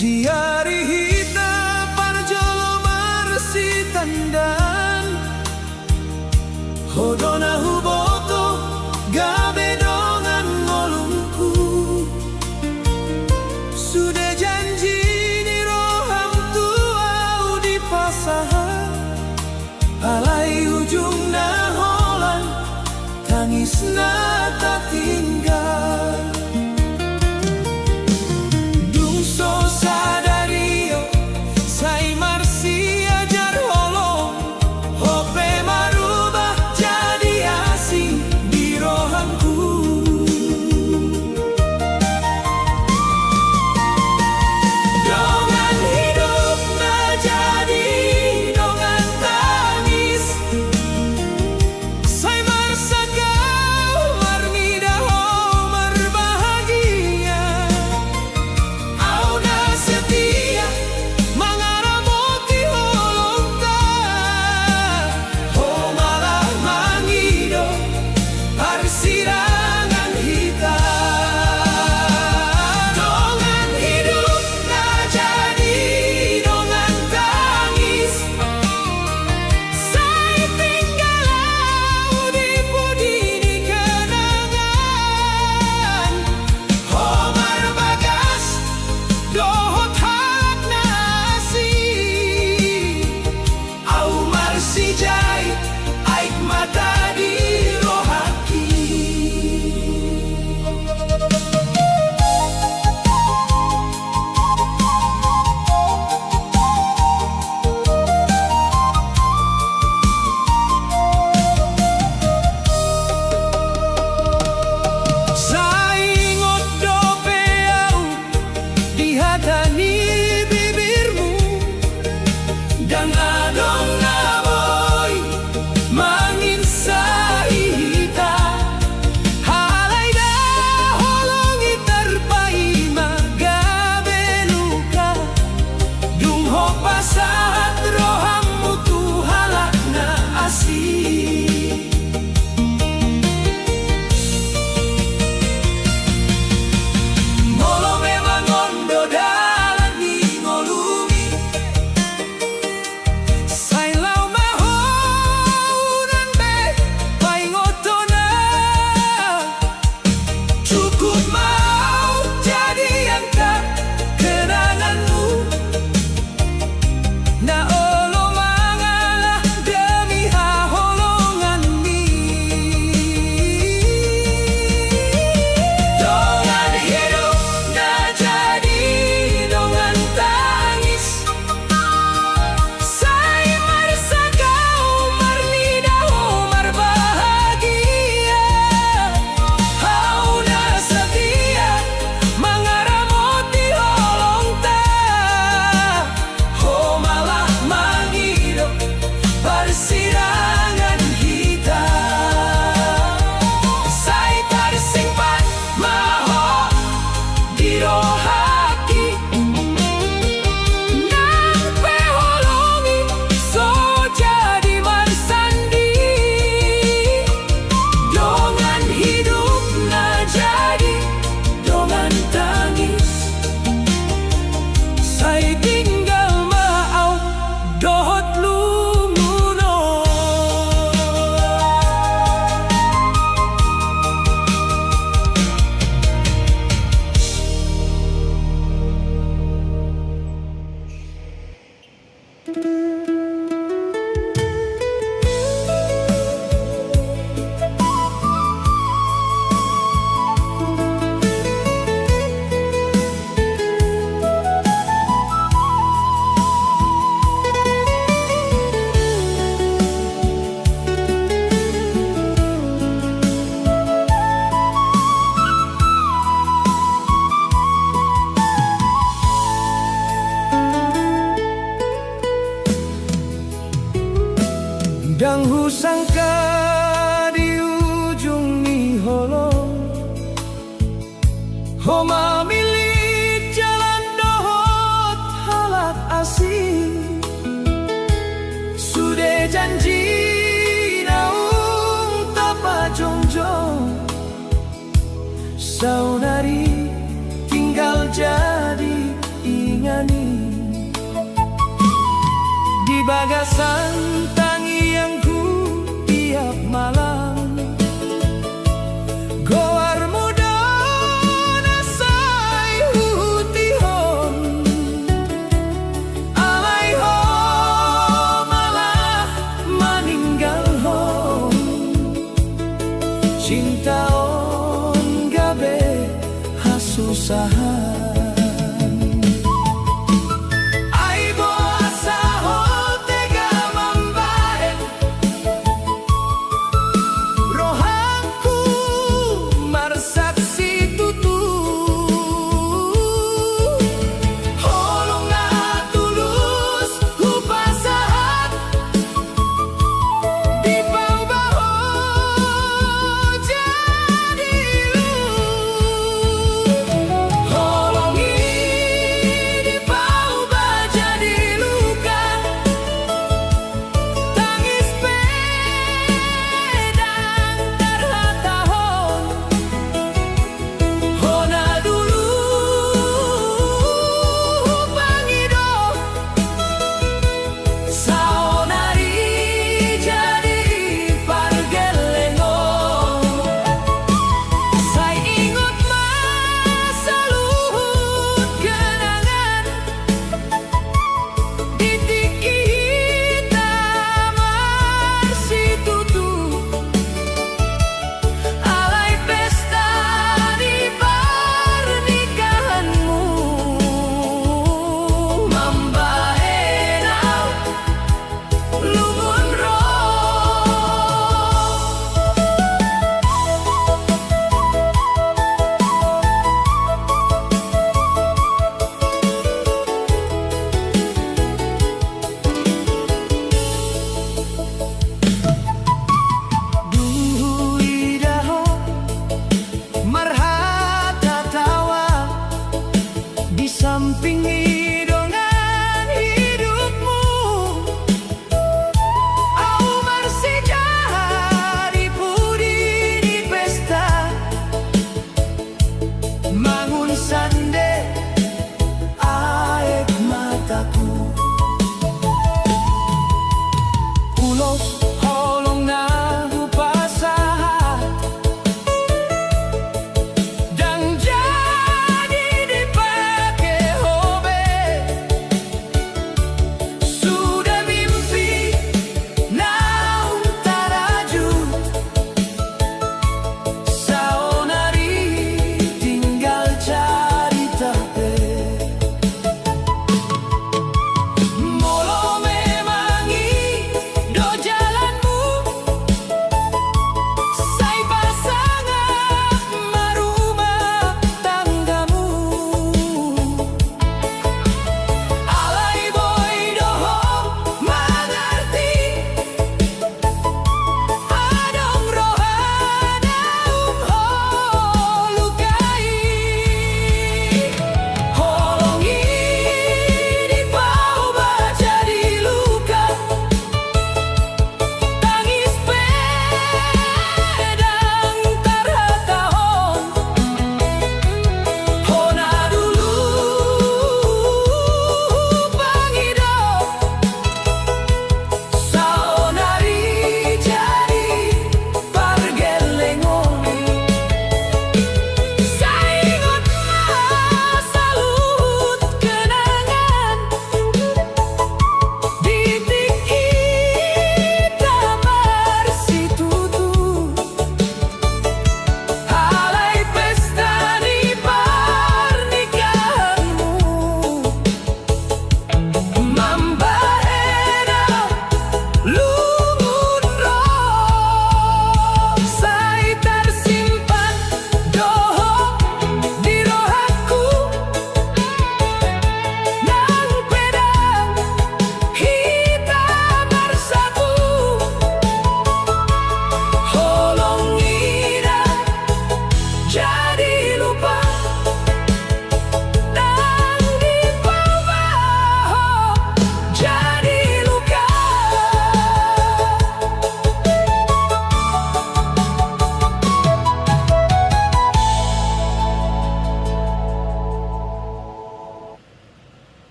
Di hari hitam parjolo marsi tandan Hodona huboto gabe dongan ngolungku. Sudah janji di roham tua di pasahan alai ujung naholan tangis nata tinggal. Dungso sadario sai marsi ajar holong hope marubah jadi asing di rohanku. Dongan hidup na jadi dongan tangis sai marsa kau marmida ho marbahagia. Au na setia mangaramoti holong ta ho malah mangido persidangan hitam. Dongan hidup na jadi dongan tangis sai tinggal di budi di kenangan ho marbagas dohot hak nasi au marsi jai aik mata di rohaki. Saingot dope au dihadani bibirmu dan adong naboy mangin sahita halai dah holongi terpai magabe luka dung hopa saat rohammu tu halak na asih. Molo memang ondo dalan ni ngolumi sai lau mahounan be pai ngotona cukup mau jadi angkat kenanganmu na olo mangalah demi haholongan ni. Dongan hidup na jadi dongan tangis sai marsa kau marnida ho marbahagia. Hau na setia mangaramoti holong ta ho malah mangido persidangan hitam sai tersimpan maho di rohaki. Nampe holongi so jadi marsandi dongan hidup na jadi dongan tangis sai tinggal maau dohot lumuno. Dang husangka di ujung ni holong ho mamilih jalan dohot halak asing. Sudah janji naung tapa jongjong saunari tinggal jadi ingat santangi yang ku tiap malam. Goar muda nasai hutihon, alai ho malah maninggal hon. Cinta on gabe hasusahan. Samping hidungan hidupmu, au marsijari pudi di pesta, mangun sande aek mataku, ulos holong na hupasahat, dan jadi dipakai hobe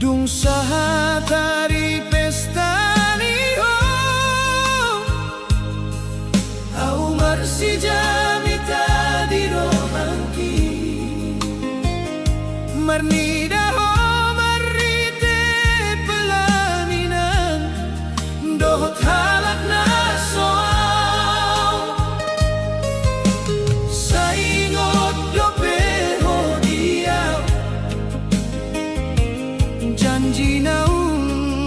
Dung sa hari pesta niho au marsijamita di rohangki marnida ho marite pelaminan dohot halak na soal saingot dope ho diaw janji naung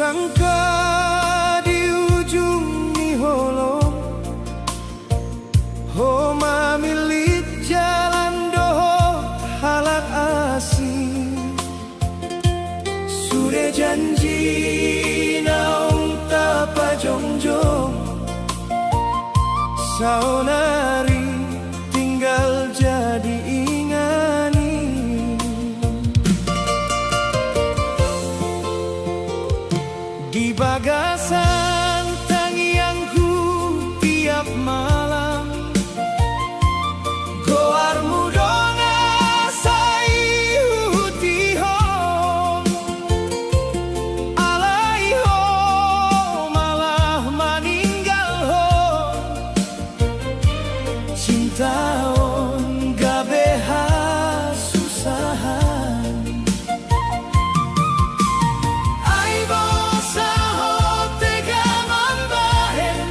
sangka di ujung ni holong ho mamilit jalan doho halak asing. Sudah janji naung tapa jongjong saunari tinggal jadi ingani. Di bagasan tangiangku tiap malam goarmu dona sayu tihong alai ho malah maninggal ho cinta on gabeha susahan. Ai bosa ho tega mambahen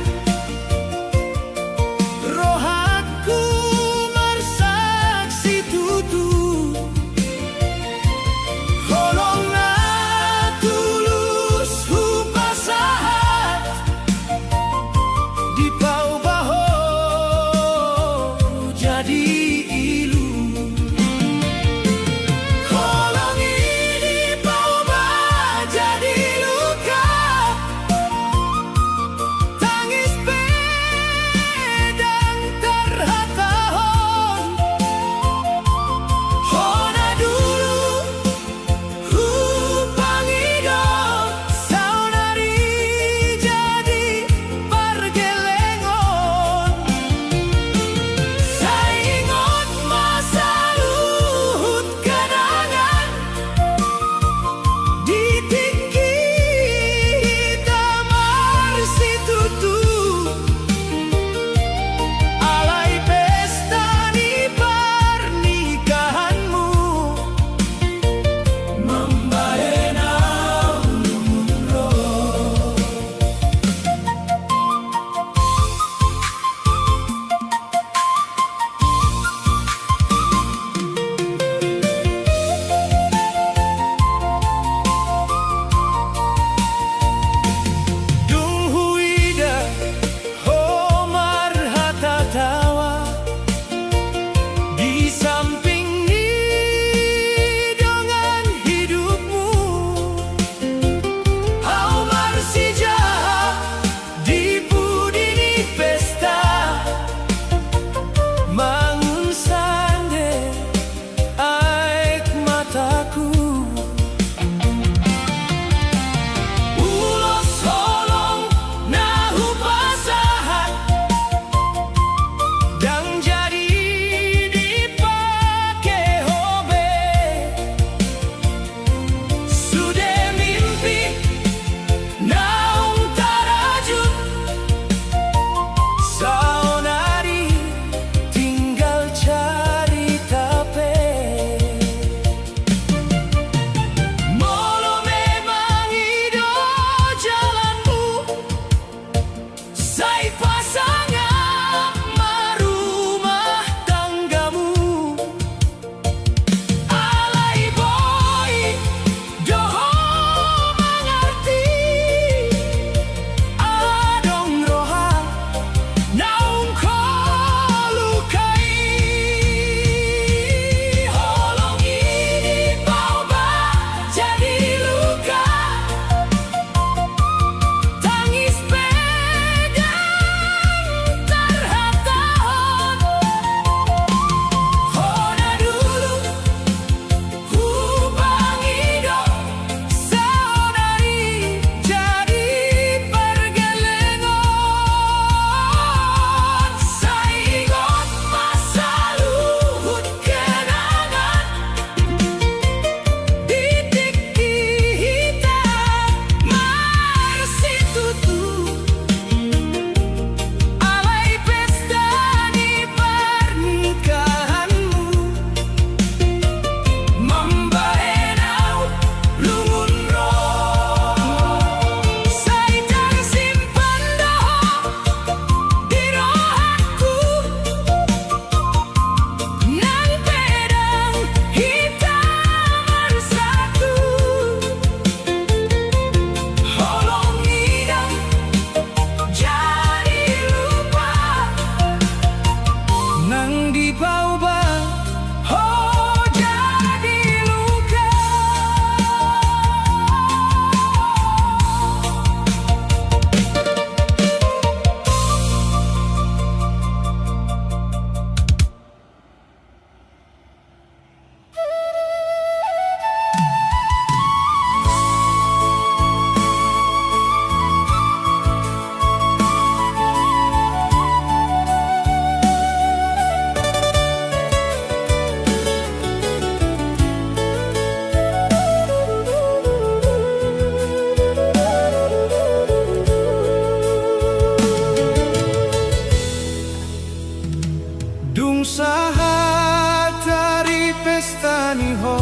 rohaku marsaksi tutu holong na tulus hupasahat di pau baho saha tari pesta ni ho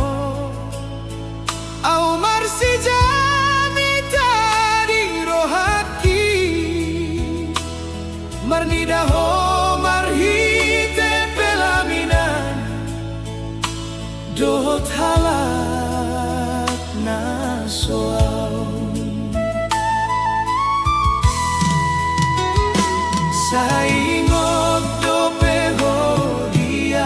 au marsijami tadi rohaki marnida ho marhite pelaminan dohot halak na soal saingot do peho dia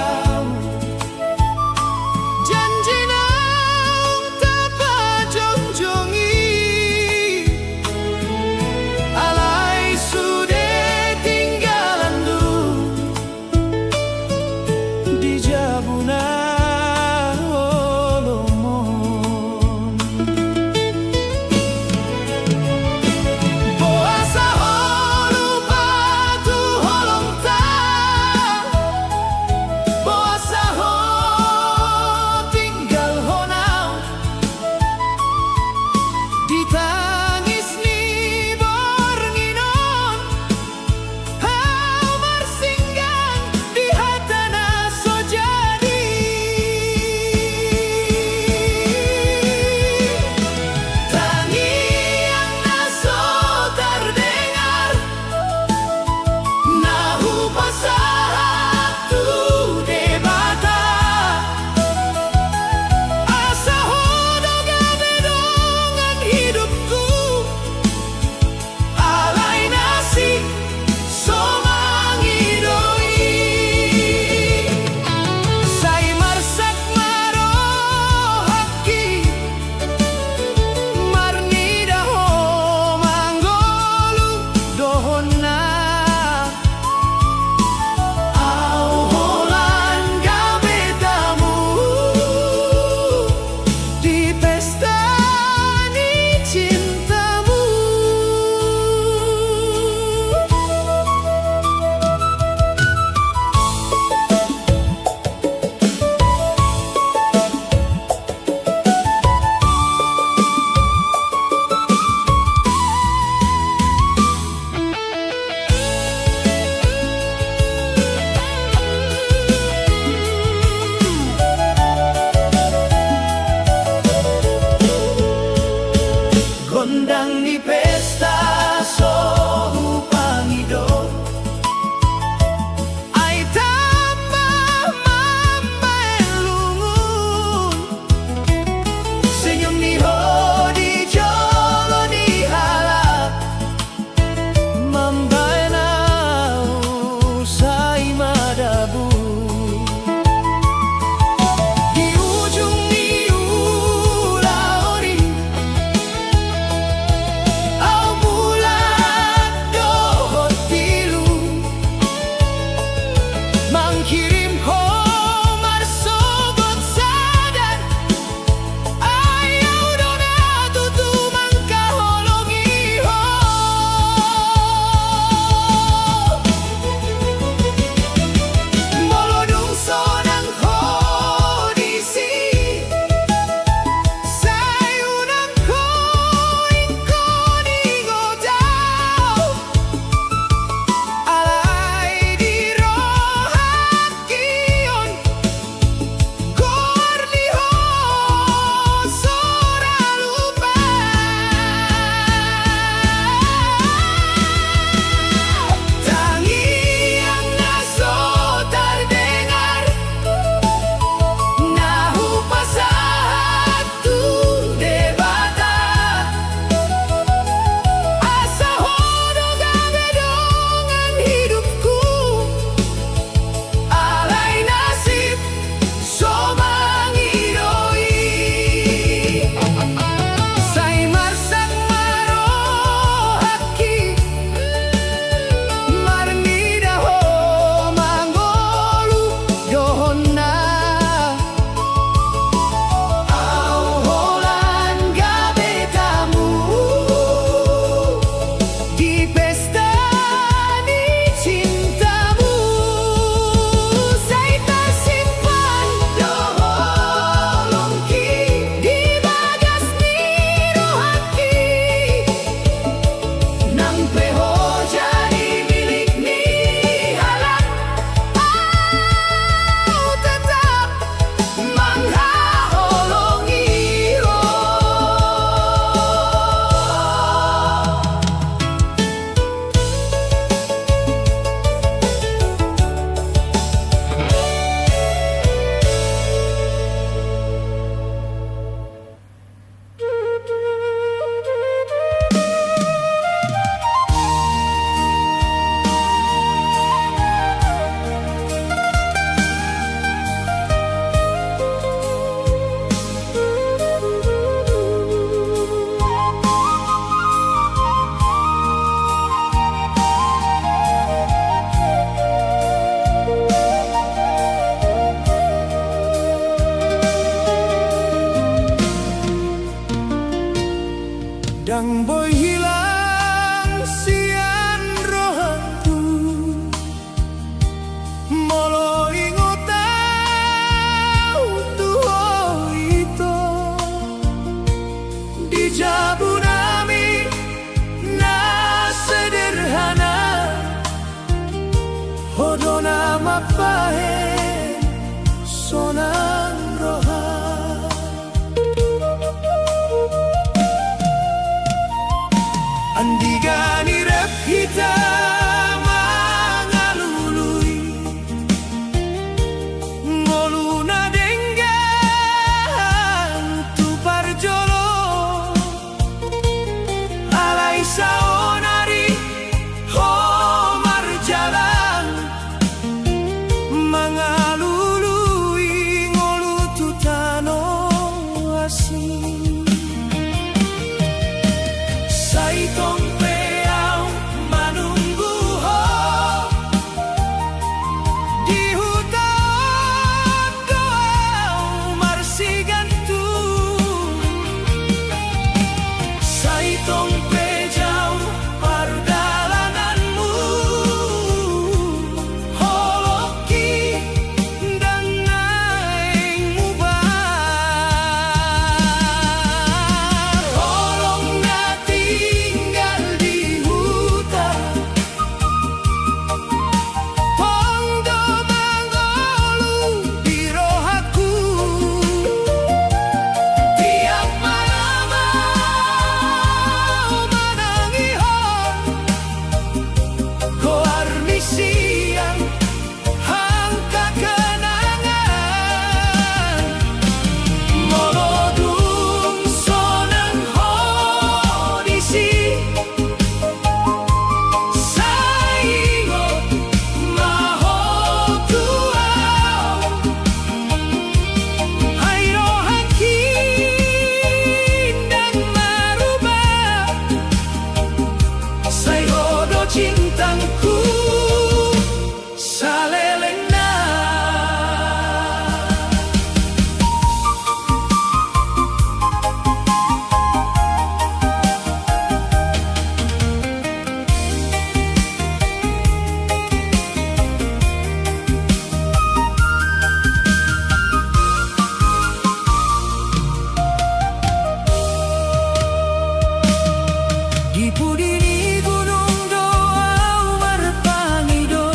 sona mapahe sonang roha. Andigani rep kita mangalului ngoluna denggan tu parjolo alai saonari ho marjalan mangalului ngolu tutano asin saitong peau manunggu ho di hutan goau marsigantu saitong pejau perdalananmu holoki dan naing mubah holong na tinggal di hutan Pondo Mangolu di rohaku tiap malam manangihon koar misian hangka kenangan molodung sonang hodisi saingot mahotuau hairo hakin dan marubah sayhodo cintangku salelena. Di pudini gunung doau marpangido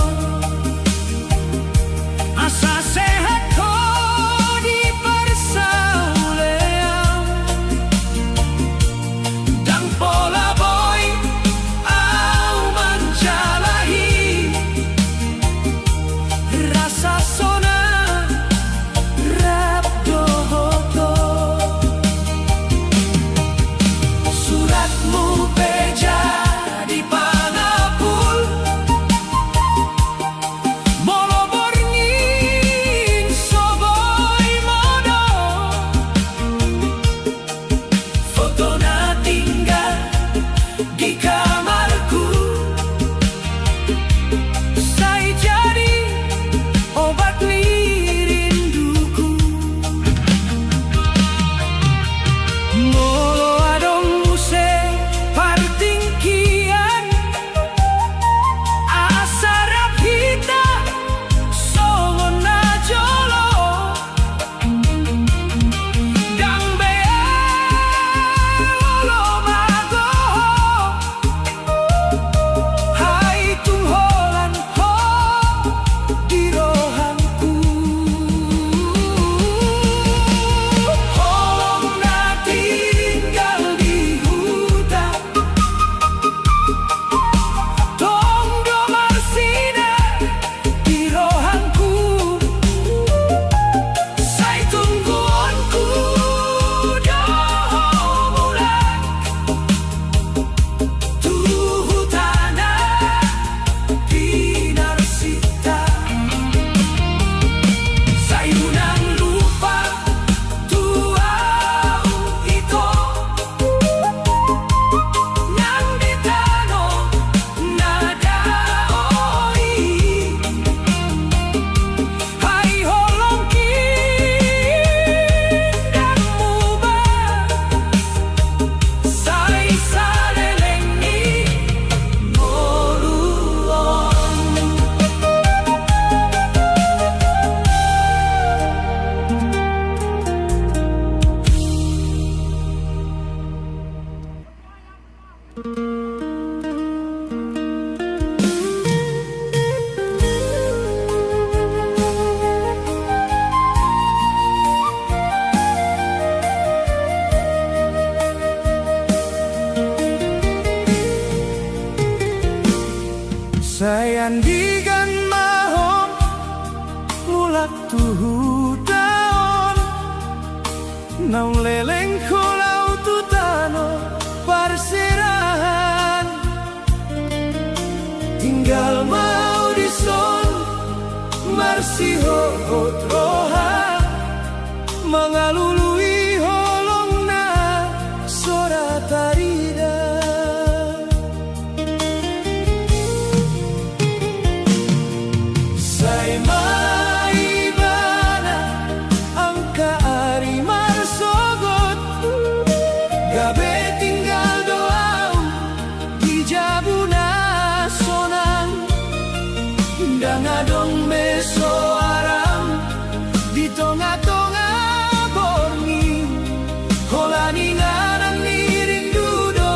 asa sehat ko di persaulean dan pola boy au mancalahi rasa sona rap dohoto suratmu beja di panapul molo borngin soboy modo foto na tinggal di kamarku sai jadi obat Naung leleng kolau tutano parserahan, tinggal mau dison marsiho troha mengalului holongna sora tarida. Sai mai bana angka ari marsogot, gabe tinggal doau di jabuna sonang, dangadong meso aram di tengah-tengah borni, holani ngarang niring dudo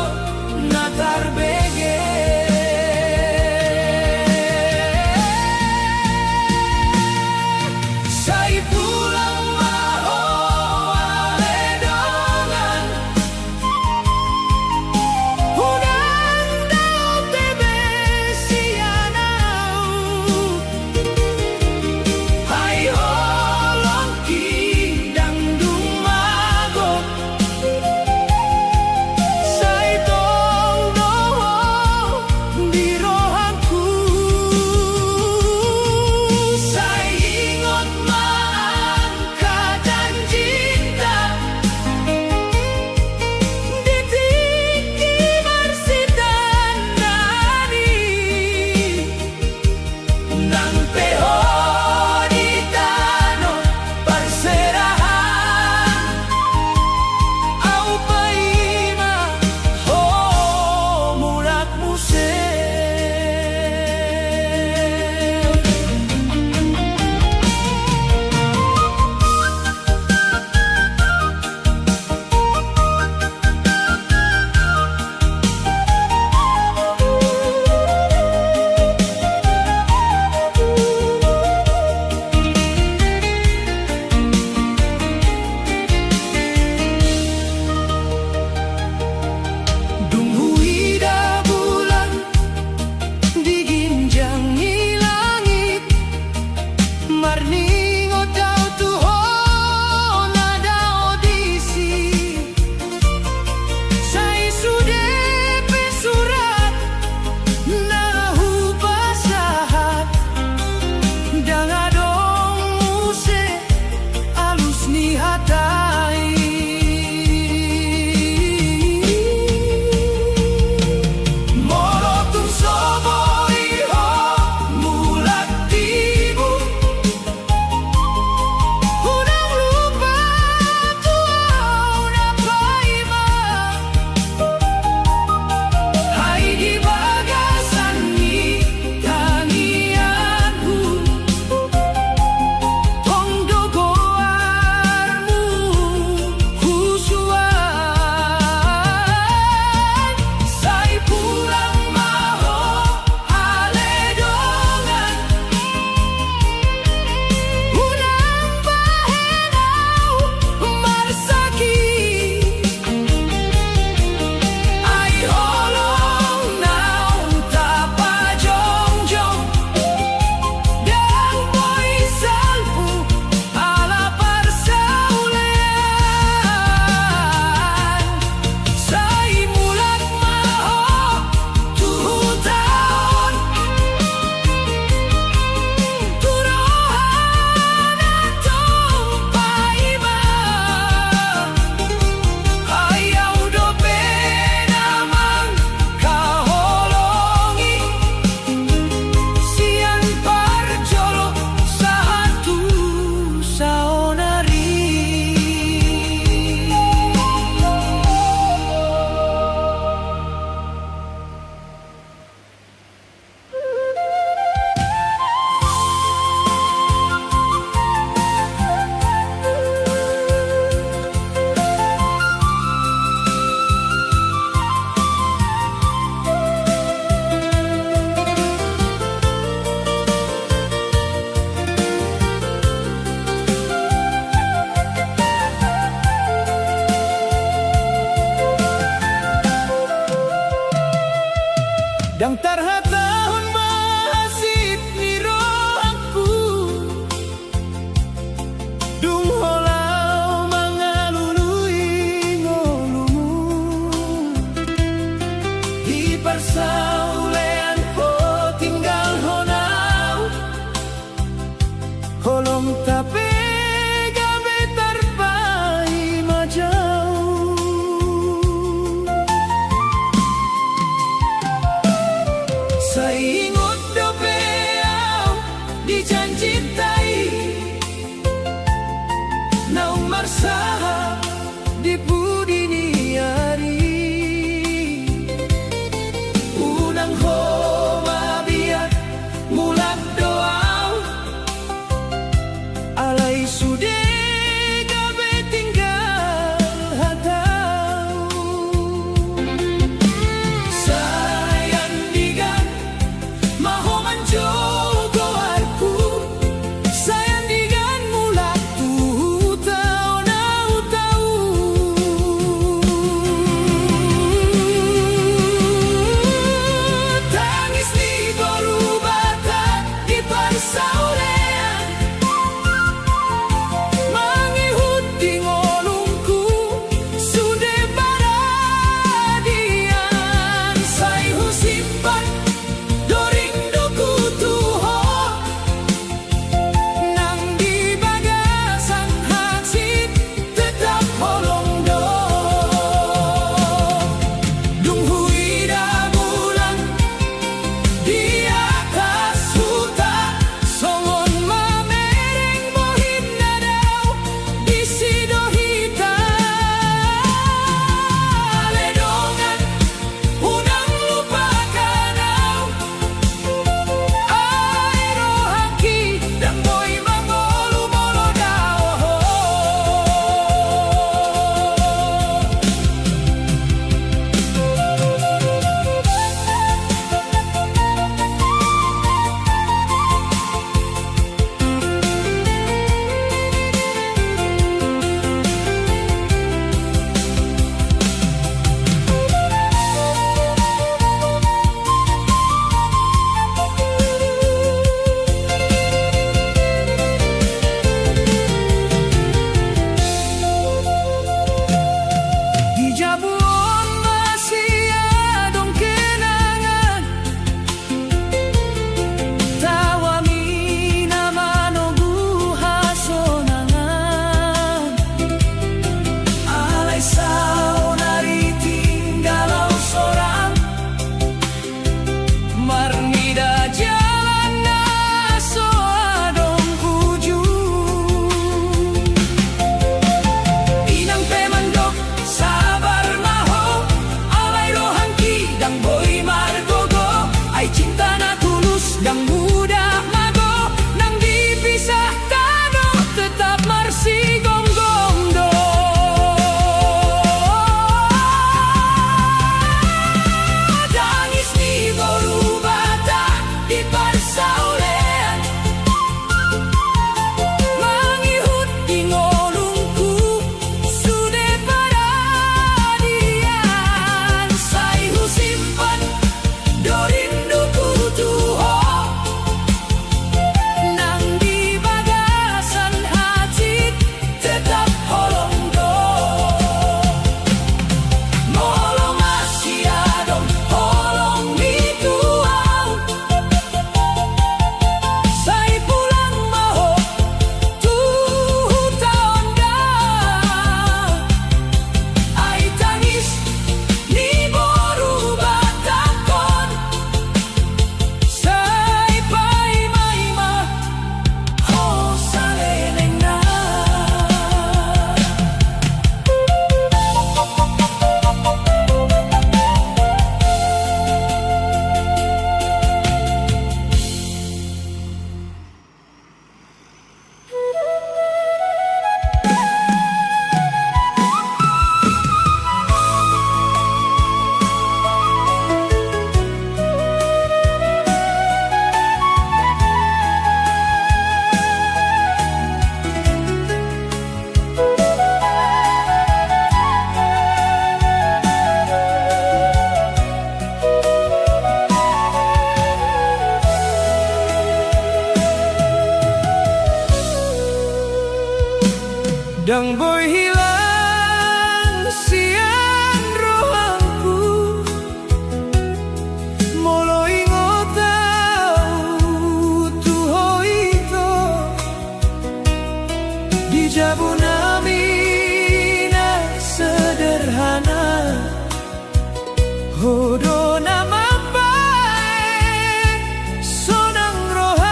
natar bege. Sai pulang maho ale dongan, unang daun tebe sianau, cintai naung marsaha di budi niari unang homa biak mulak doa alai sude gabe tinggal hatau sayang digan maho manjogo aku sayang digan mulak tu tau nau tau tangis ni baru bata di parsaulean mangihut di ngolungku sude baradian sayhu simpan doring doku tuho nang di bagasan hati tetap holong do dung huida bulan di atas hutan songon mamereng mohin nadau di sidohita ledongan unang lupakan au airo haki dan boy mangolu molodao Di Jabuon masih adong kenangan tawa mina manogu hasonangan alai sao nari tinggalau sorang marmida jalan naso adong ujung inang pemandok sabar maho alai rohangki dang boy margogo ai cinta na tulus dang muda mago nang dipisah tano tetap marsi gonggong do tangis ni baru bata di parsaulean mangihut di ngolungku sude paradian sayhu simpan dorinduku tuho nang di bagasan hati tetap holong do molong masih adong holong itu au say pulang maho tuh tahun dah ai tangis ni baru batakon say pai mai ma ho saleneng na dang boy hilang sian rohangku molo ingotau tuho ito di jabunami na sederhana hodo nama baik sonang rohang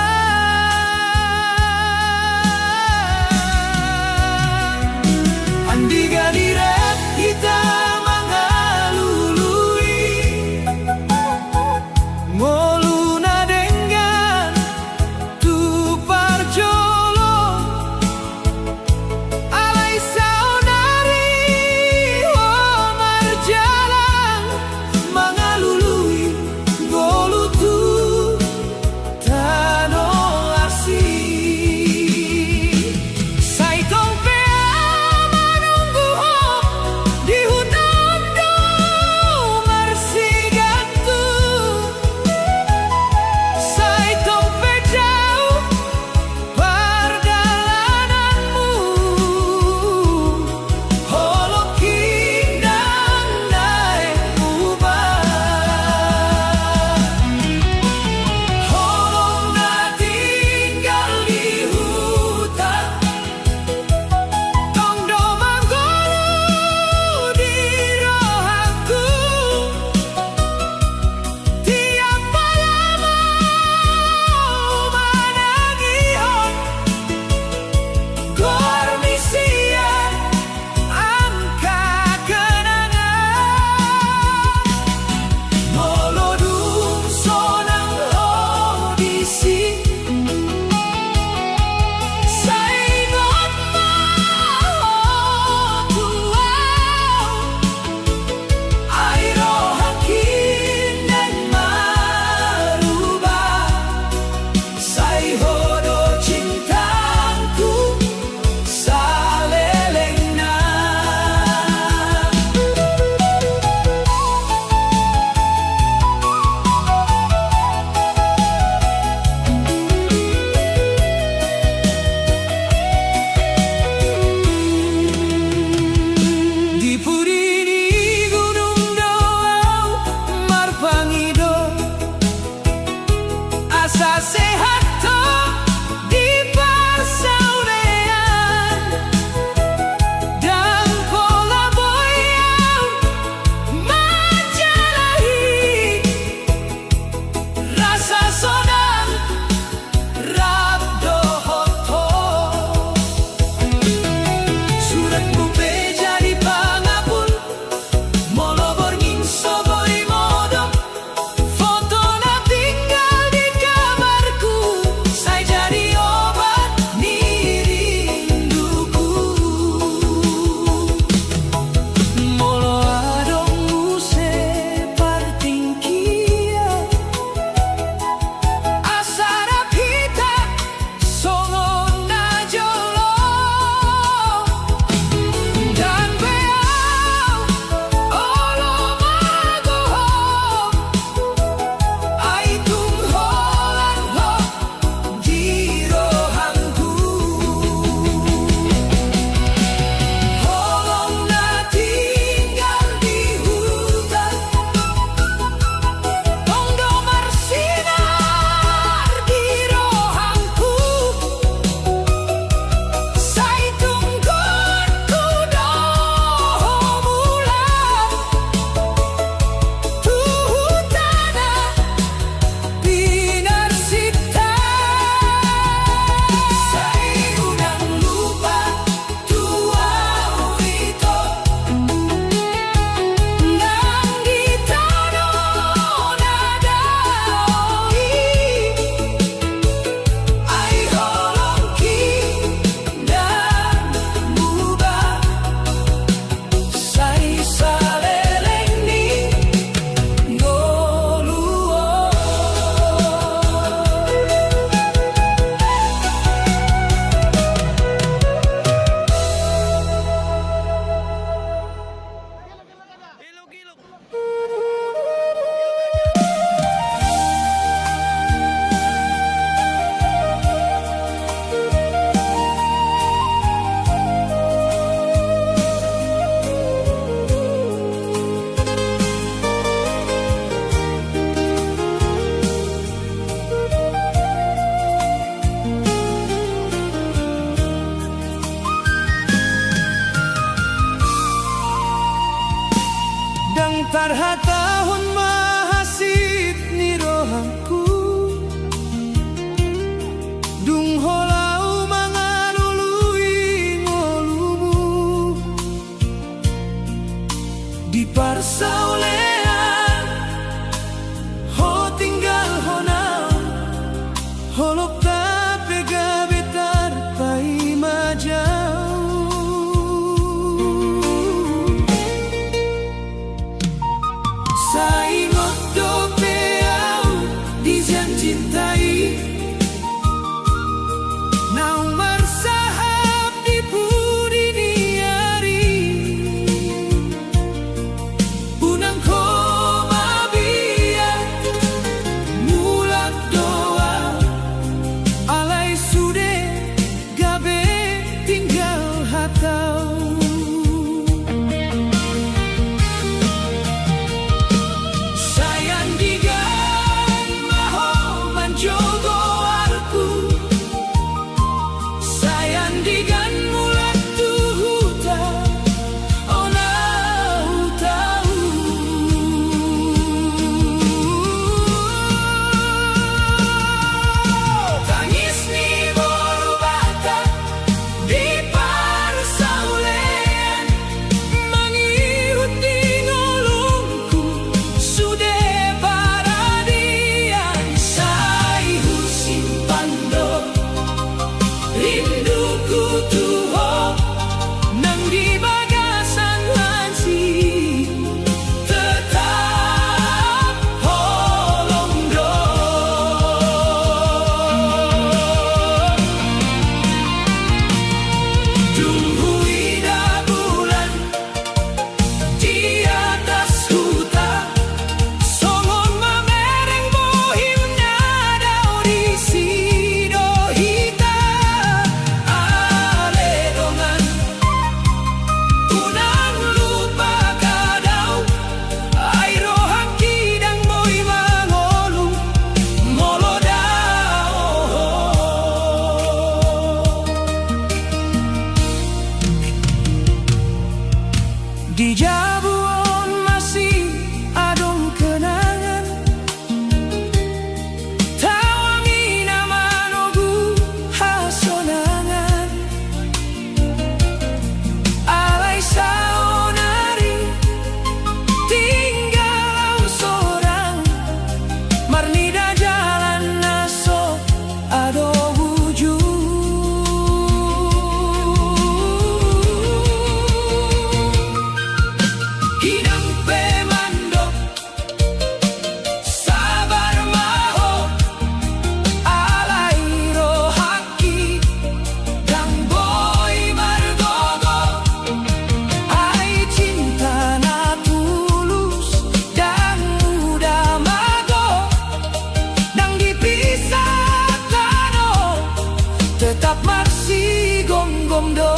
tetap Marsi gonggong do.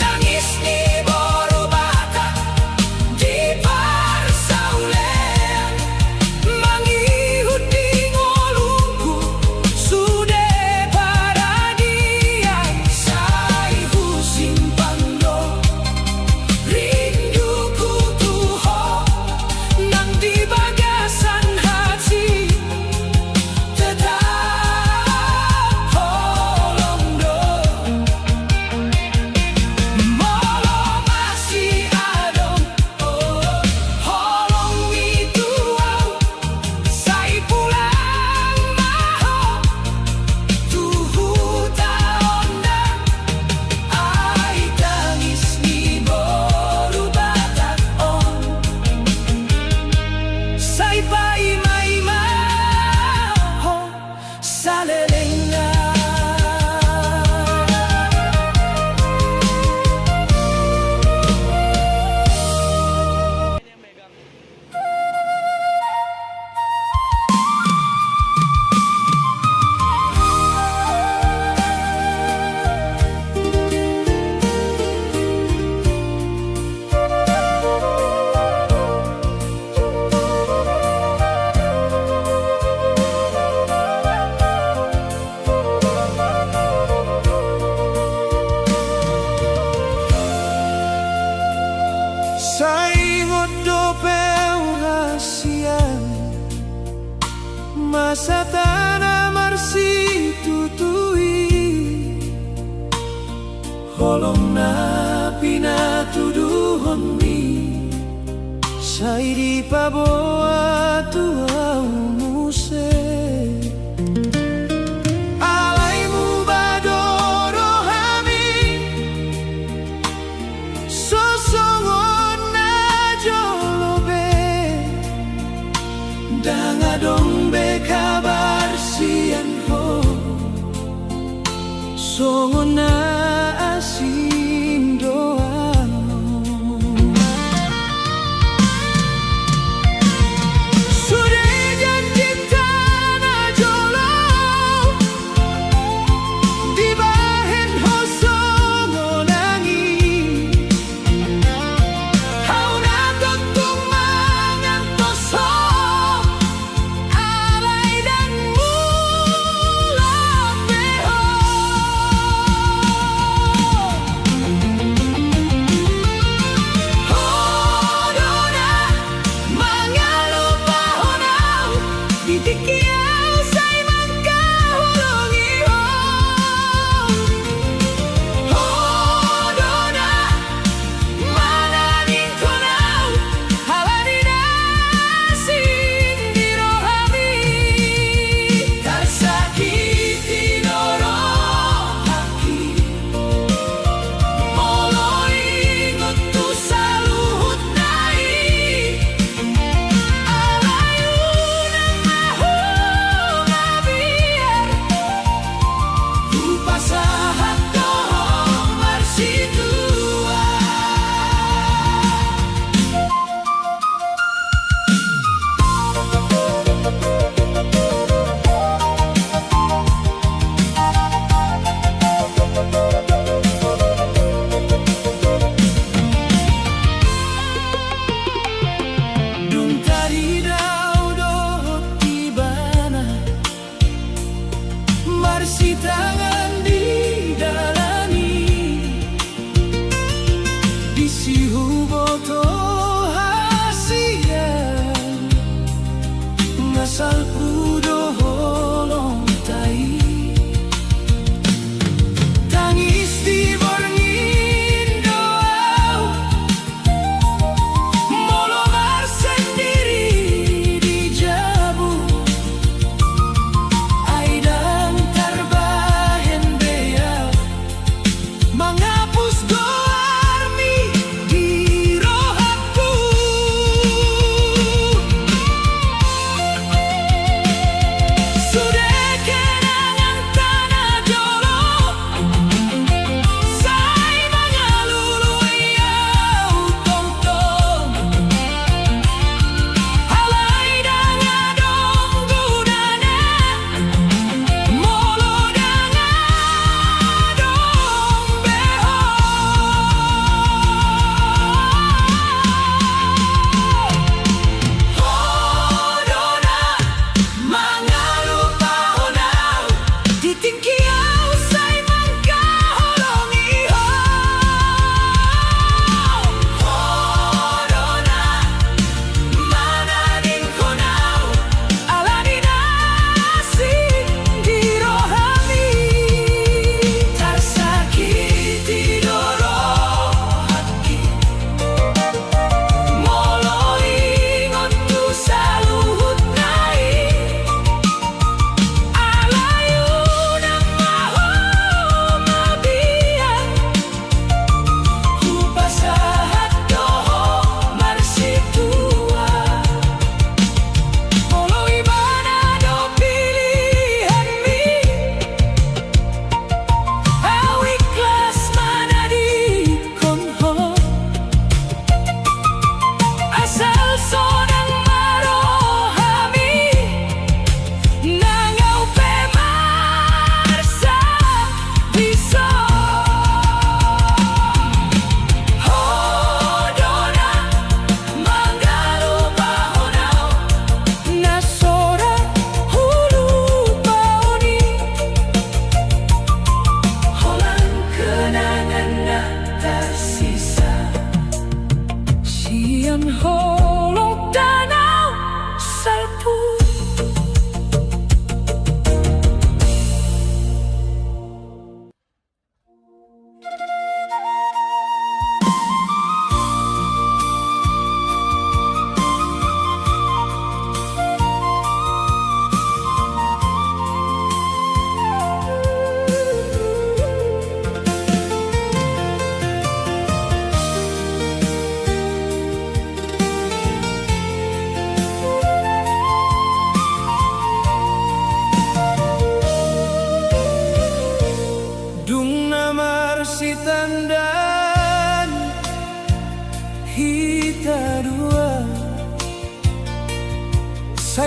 Tangis ni boru bata di parsaulean, mangihut di ngolungku sude paradian. Saibu simpan do rinduku tuho nang di bagasan hati, tetap holong do. Molo masih adong, oh holong itu au, sai pulang maho tuhu taondang, ai tangis ni boru batak on, sai pai mai maho salelenga. Saingot do peurasian masa tanah Marsi tutui, holong na pina tuduhon mi, sai di paboa tuau muse. Alaimu badoro hami sosongon na jolobe, dangadong be kabar sian ho, songon na asin doa. Sudah janji tanah jolo di bahen ho songon angin, hau na totung mangan toso alai dan mulam beho. Hodona mangalupa honau ditikiau sai mangkahulungi ho. Hodona mananing konau haladina sing dirohami, tarsakiti doro haki, molo ingot tu saluhut nai, alayunang mahu ngabiar, ku pasahat dohong Marsi tua. Dung tadi dau dohot tibana, Marsi tangan didalani, disihu boto hasian, ngasal pudo holong tai, tangis di borngin doau, molo mar sendiri di jabu, ai dan terbaik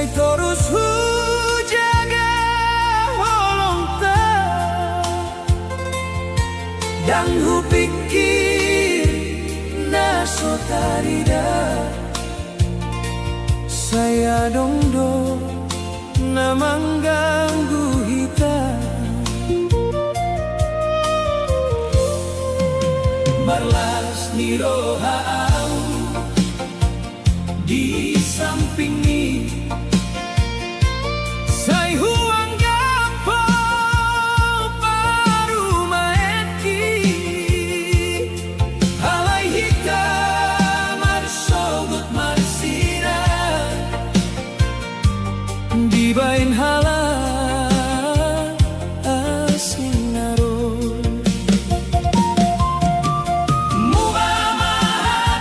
Sai terus hujaga holongta dan hu pikir naso tarida saya dongdo namang ganggu hita marlas niroha au di samping ni sai huang gapo baru maeti halai hita marsogut marsira di bain hala asinaro muba mahal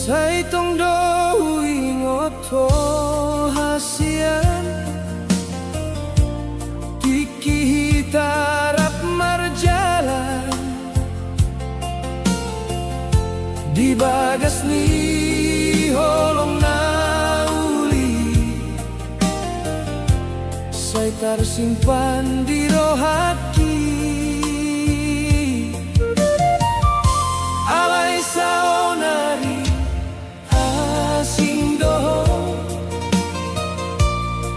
Say tong do ingot to hasian Tiki hitarap marjalan Di bagas ni holong na uli Say tersimpan di rohaki Alay saonari asing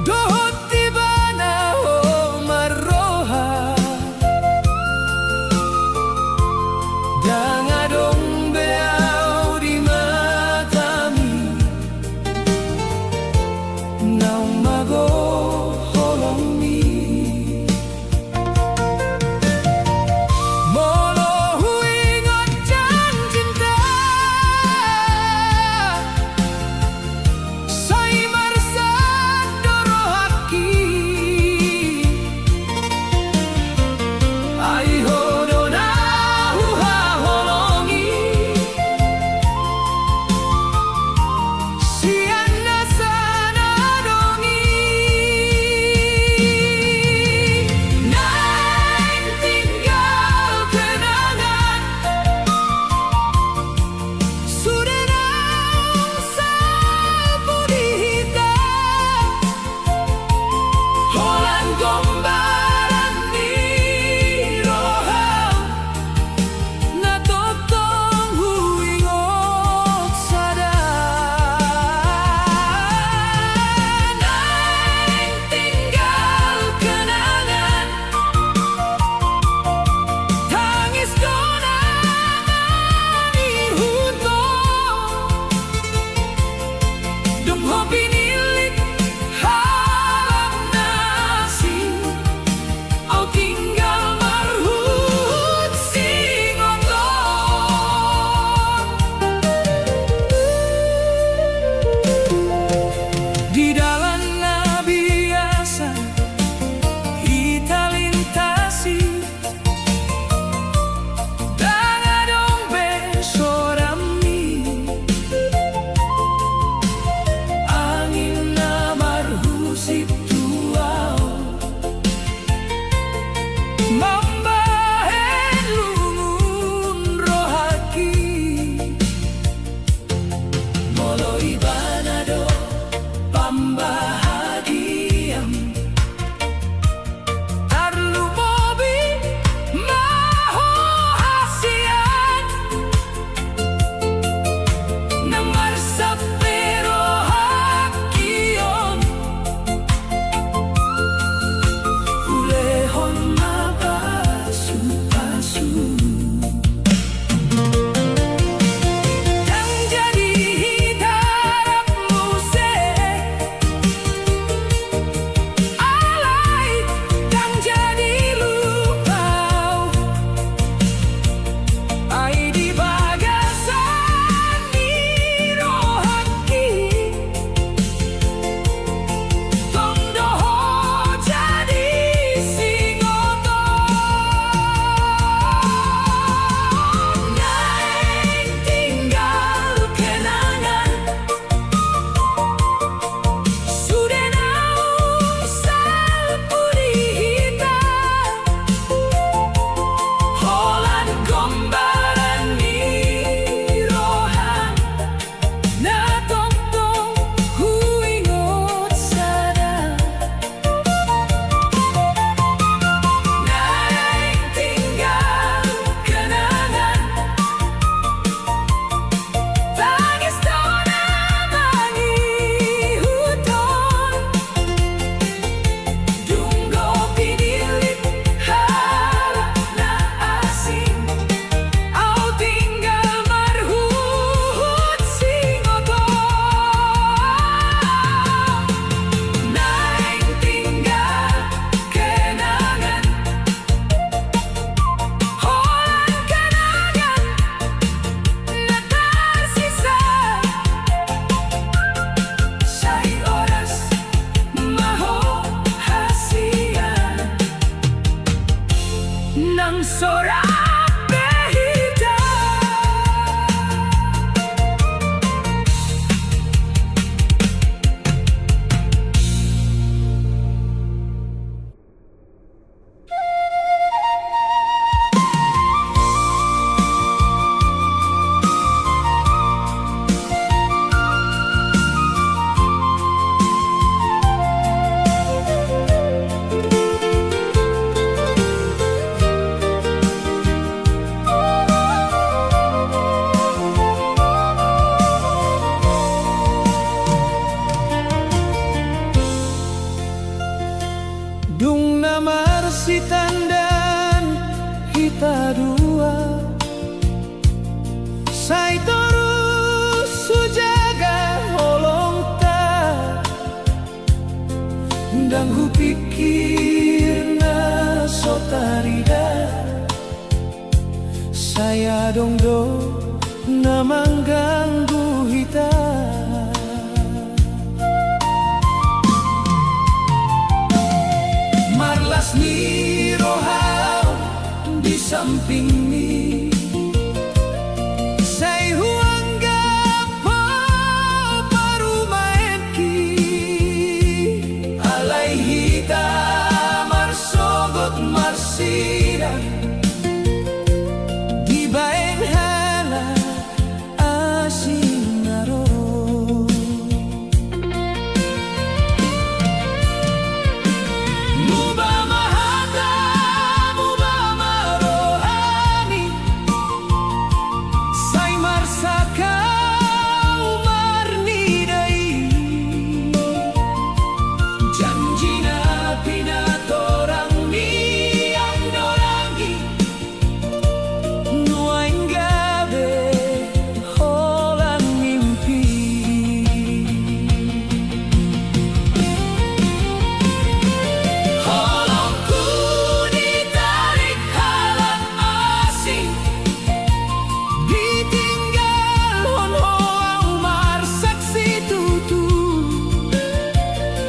dohot tiba na ho maroha dangadong beau di matami naung mago holong mi saya dongdo na mengganggu hita. Marlas ni rohau di samping ni say huangga pa parumaen ki alay hita marsogot marsidan di baeng hala asin naro. Muba mahata muba marohani say marsaka umar ni dai janji na pinatorang ni ang dorangi nuaing gabi holang mimpi. Holongku ditarik halang asing ditinggal honho ang marsaksi tutu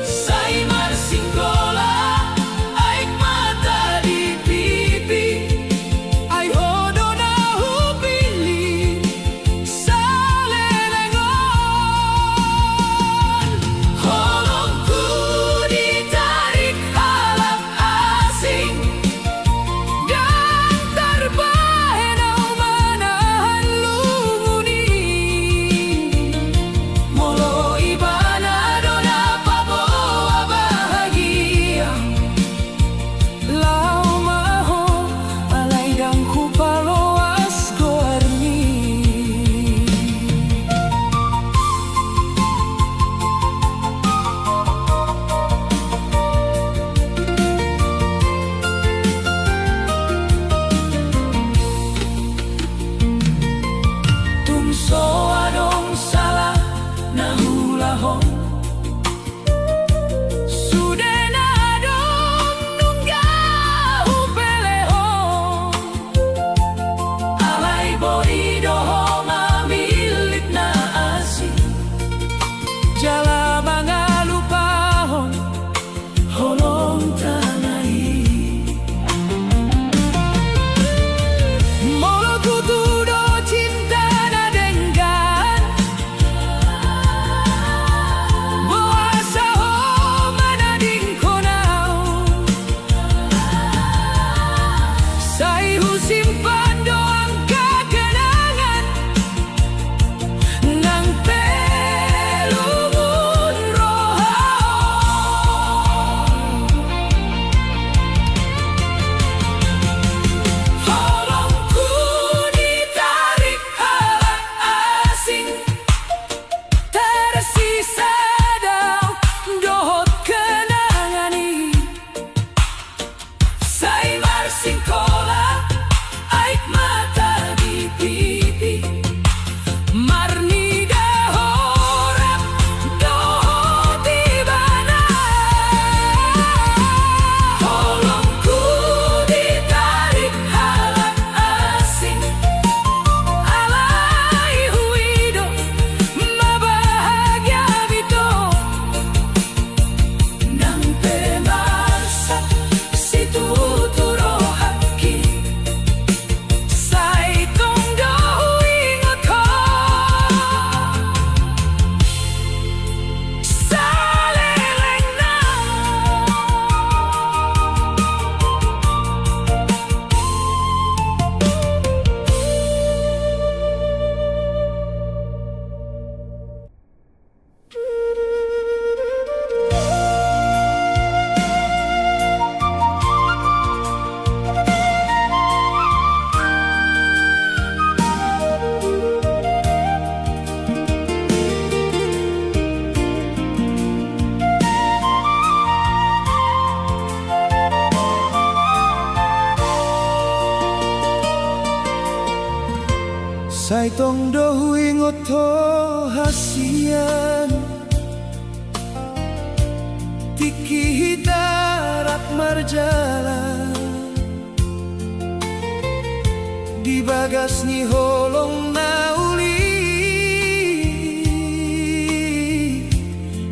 say marsinggola ay mata di pipi ay hodo na hupili sa lelengon. Holongku ditarik halang asing dan terbahen ang manahan lunguni molo ibana dona pabawa bahagia lau maho alay dangku paloas goarni. Tungso adong salah nahulahong sudah nadong nunggahu pelehong alay bori dohong amilit na asing jala mga lupahon holong tanay molo kutudo cinta na denggan buasa ho manading konaw say husimpan doang kakenangan ng pelungun rohao. Holongku ditarik halang asing tersisa daw dohot kenangani say marsingkola ay mata di pipi marni dahorap dohot ibana. Holongku ditarik halang asing alay huido mabahagia bito nang pemarsa si tuturo haki say tongdo ingot ko sa leleng na. Say tongdo huingot to hasian tiki hitarak marjala di bagas ni holong na uli,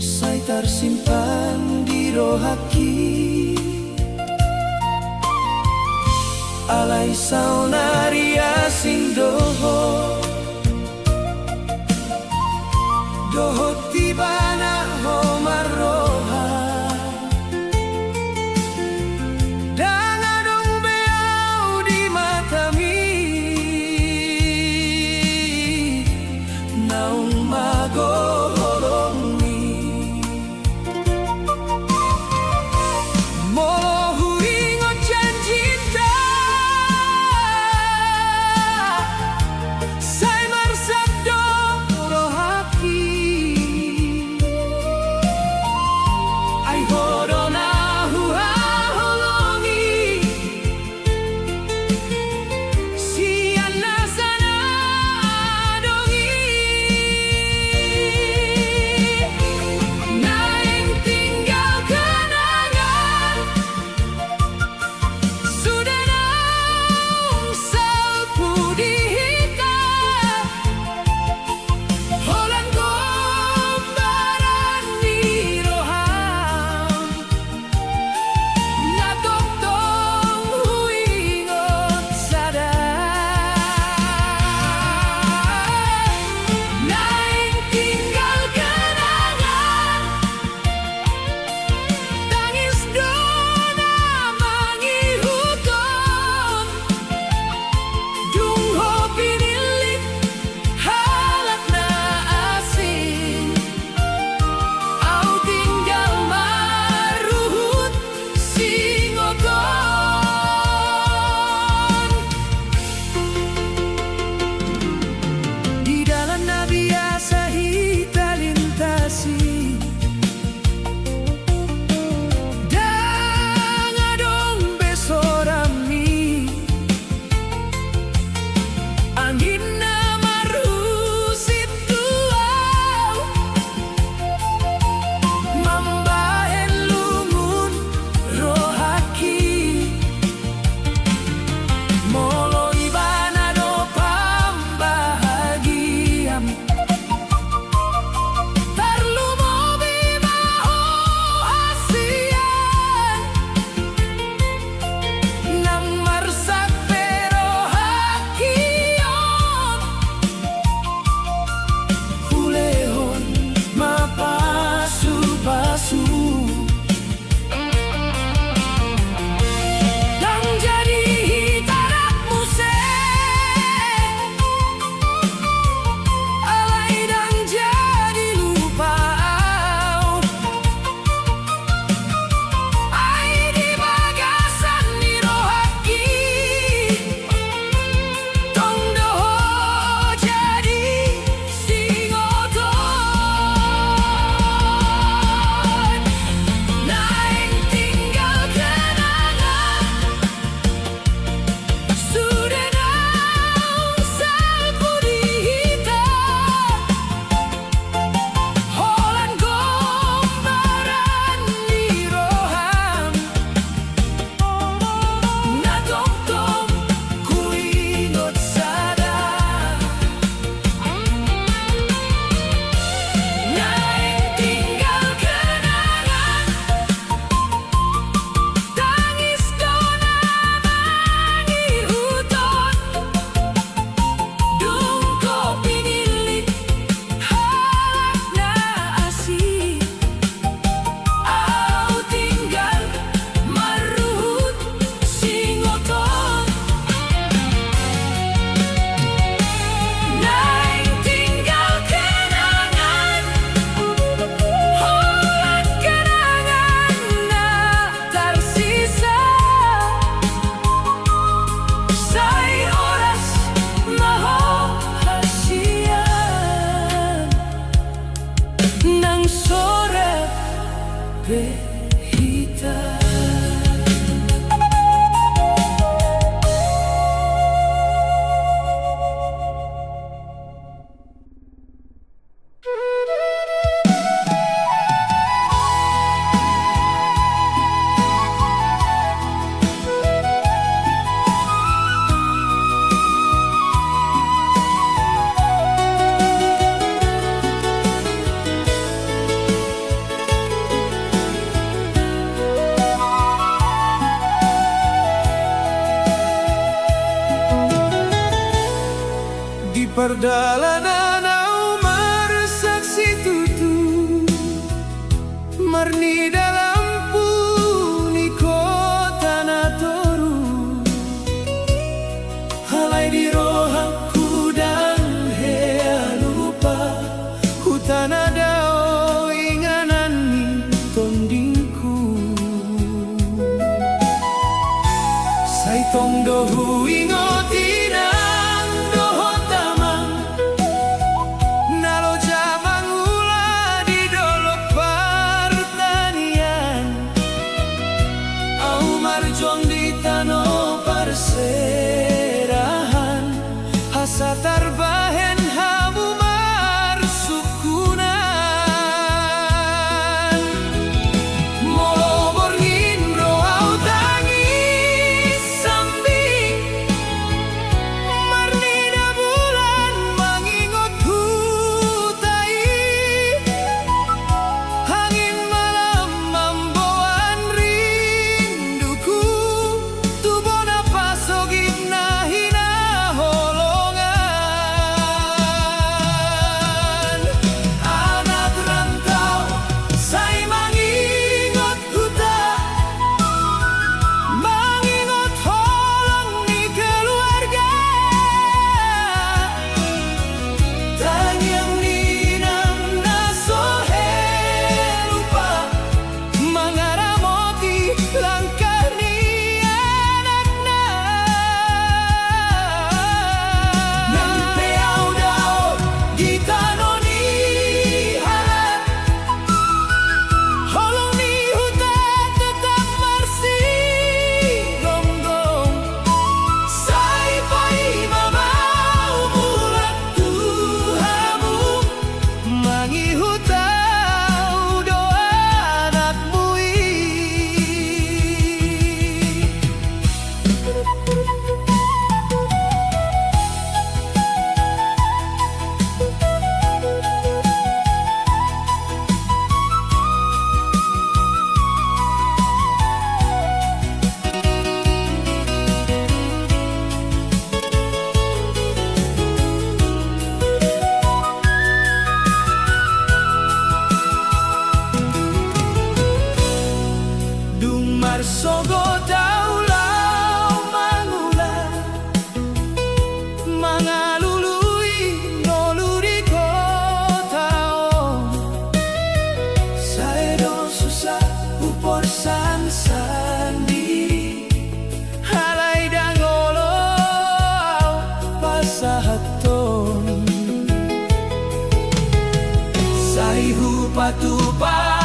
say tersimpan di roh haki. Alay saunaria sing doho tiba na ho maroha, dan adong beau di mata mi, naung mago holong mi. Molo huingot janjita, say marsabdo roh haki. Ay horona hua holongi, siyan na sana dongi. Naing tinggal kenangan, sudah naung salpu dihikat. Holan gombaran di roham, natongtong huingot sadar. Naing tinggal kenangan, tangis dona mangihuton, dung ho pinilit halat na asing. Au tinggal maruhut singoton, di dalam na biasa hita lintasi, dang adong besorami, angin na marusit tuaw, mambahen lungun roh haki. Molo ibana do pambahagiam, tarlumo bimaho hasian, nang marsak pero hakion, hulehon mapasu-pasu, dan jadi hitarak musik, alay dan jadi lupau. Ay di bagasan ni roh haki, tong doho jadi singoton. Naing tinggal kenangan, sudah naung salpu dihitam. Holan gombaran di roham, natongtong kuingot sadar. Naing tinggal kenangan, tangis dona mangihuton, dung ko pinilit halat na asing. Au tinggal maruhut singoton, naing tinggal kenangan, holan kenangan na tersisa, say oras maho hasian, nang sorak behita. dalanan au marsaksi tutu marni dalam puni kota na toru halai di rohaku dan hea lupa hutana dao inganan ni tondingku sai tong dohu ingoti serahan hasa tarbahen hamu marsukunan molo borngin roau tangis sambing marnida bulan mengingot hutai angin malam membawan rinduku Sogo daulau mangulah mangalului noluri kotao saedo susah upor sandiri halai dangolo pasahaton saihu patupa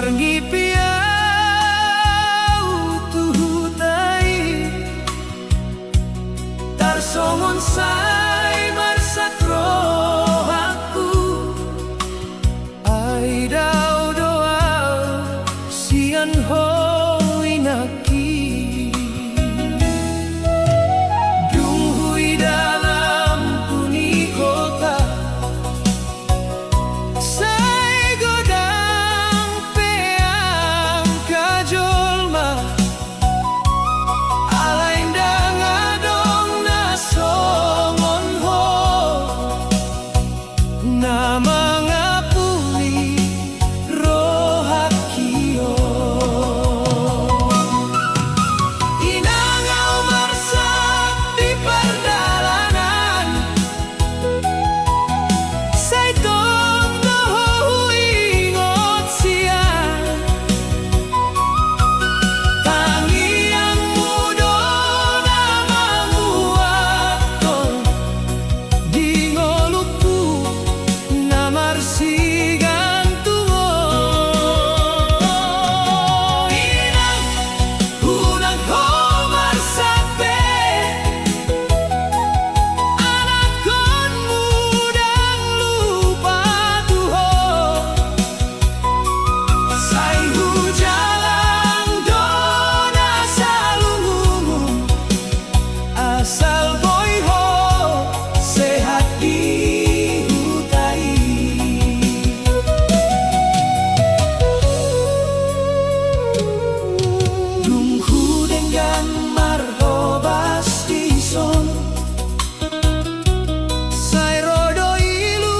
Marngipiau tuhutai tarsongon sai marsakro aku ai dau doa sian hoi naki dunghui dalam puni kota sai godang peang kajolma alain dangadong nasongon ho na mangapuli rohakio inangau marsak di perdalanan sai tong dohui ngot siang tangi yang mudo na manguaton di ngoluku na marsigan tungo inang unang ko marsape anak kon mudang lupa tuho sai hujalang dona salungumu asal boy ho sehat di hutai dunghu dengan marhobas di son sai rodo ilu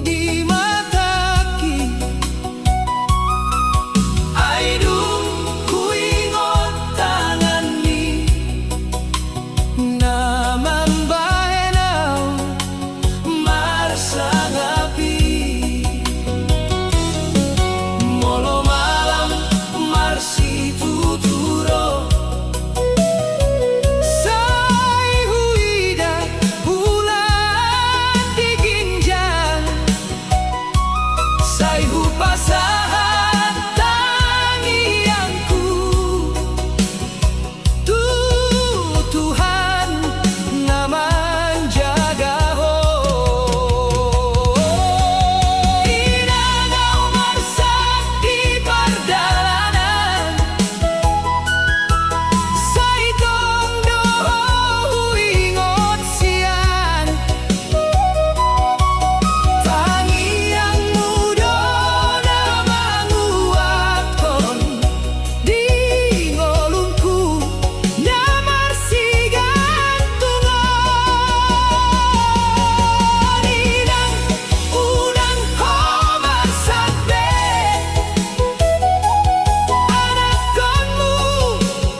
di mataki ai dung kuingot tangan ni naman bahenau marsangapi molo malam marsi tuturo sai huida bulan di ginjang sai hupasahan tangianku Tuhan naman jaga ho inangau marsak di perdalanan sai tong dohui ngot sian tangi yang mudo na manguaton di ngolungku na marsigan tungon inang unang ho marsape anak konmu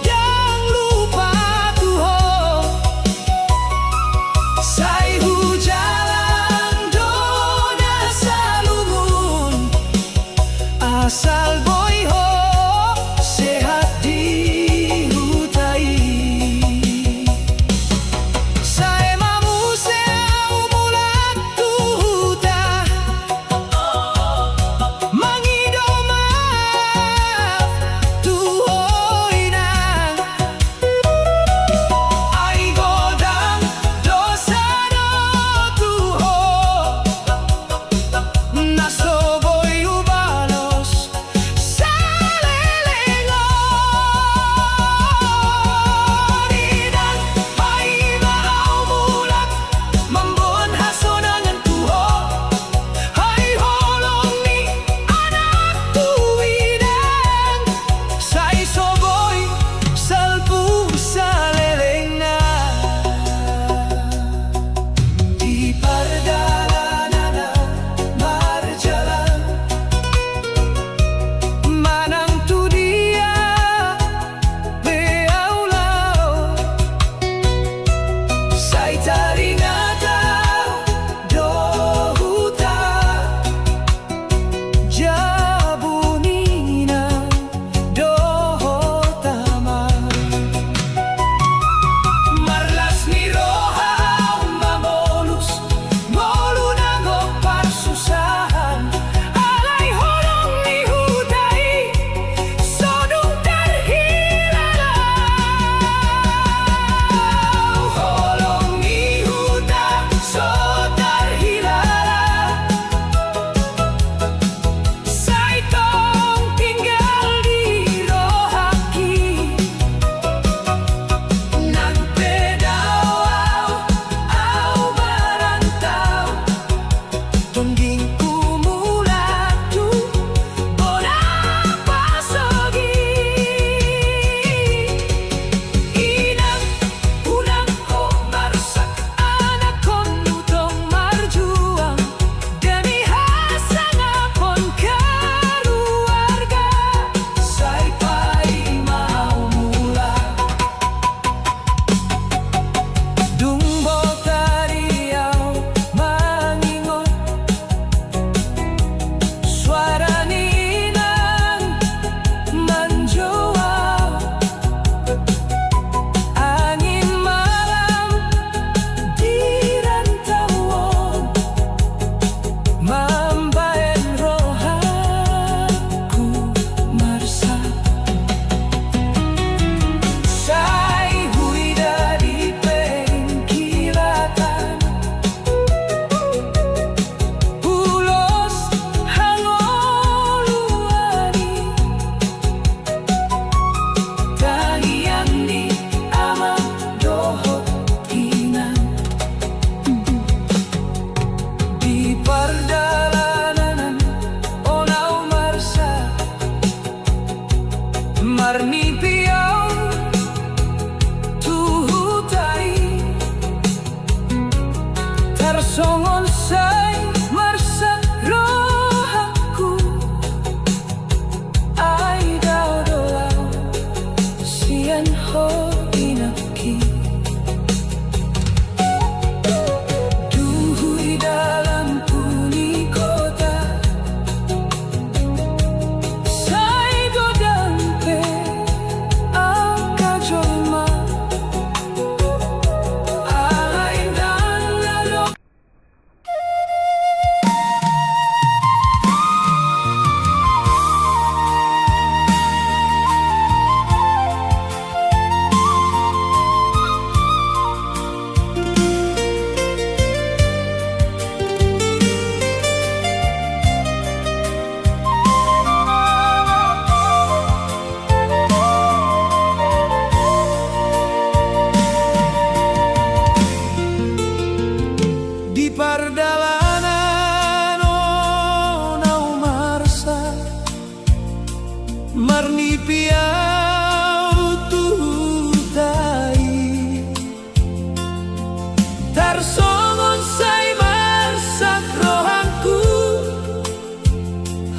yang lupa tuho sai hujalang dona salungun asal boy ho sehat di hutai sai mamu seau mulat tuhuta mangido maaf tuhoinang ai godang dosa no tuho nasoboy ubalos